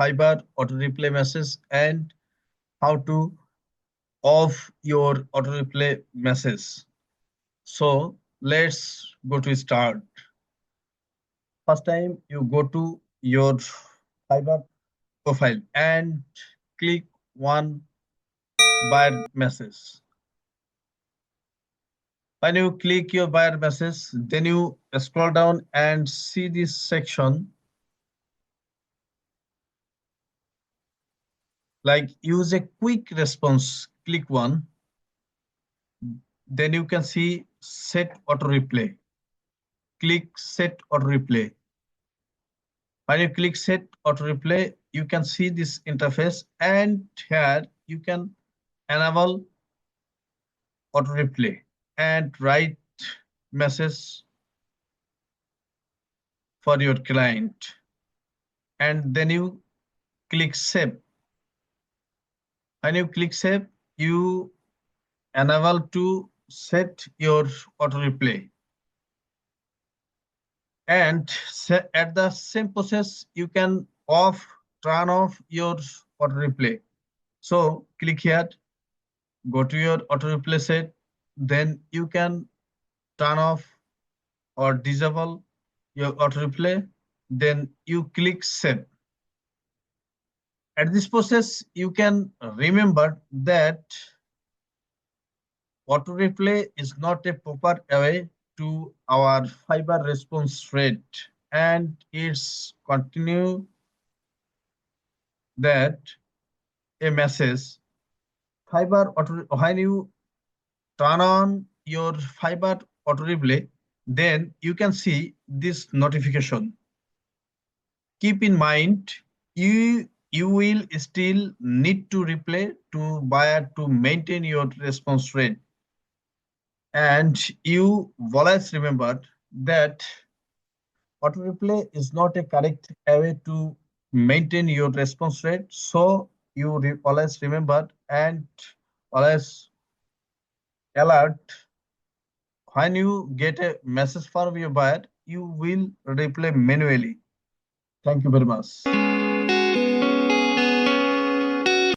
S2: Fiverr auto replay message and how to off your auto replay message. So let's go to start. First time you go to your Fiverr profile and click one buyer message. When you click your buyer message, then you scroll down and see this section like use a quick response. Click one. Then you can see set auto replay. Click set auto replay. When you click set auto replay, you can see this interface, and here you can enable auto replay and write message for your client, and then you click save. When you click save, you enable to set your auto replay, and at the same process you can turn off your auto replay. So click here, go to your auto replay set, then you can turn off or disable your auto replay, then you click save. At this process, you can remember that auto replay is not a proper way to our fiber response rate, and it's continue that a message fiber auto when you turn on your fiber auto replay, then you can see this notification. Keep in mind, you will still need to replay to buyer to maintain your response rate. And you always remember that auto replay is not a correct way to maintain your response rate. So you always remember and always alert when you get a message from your buyer, you will replay manually. Thank you very much.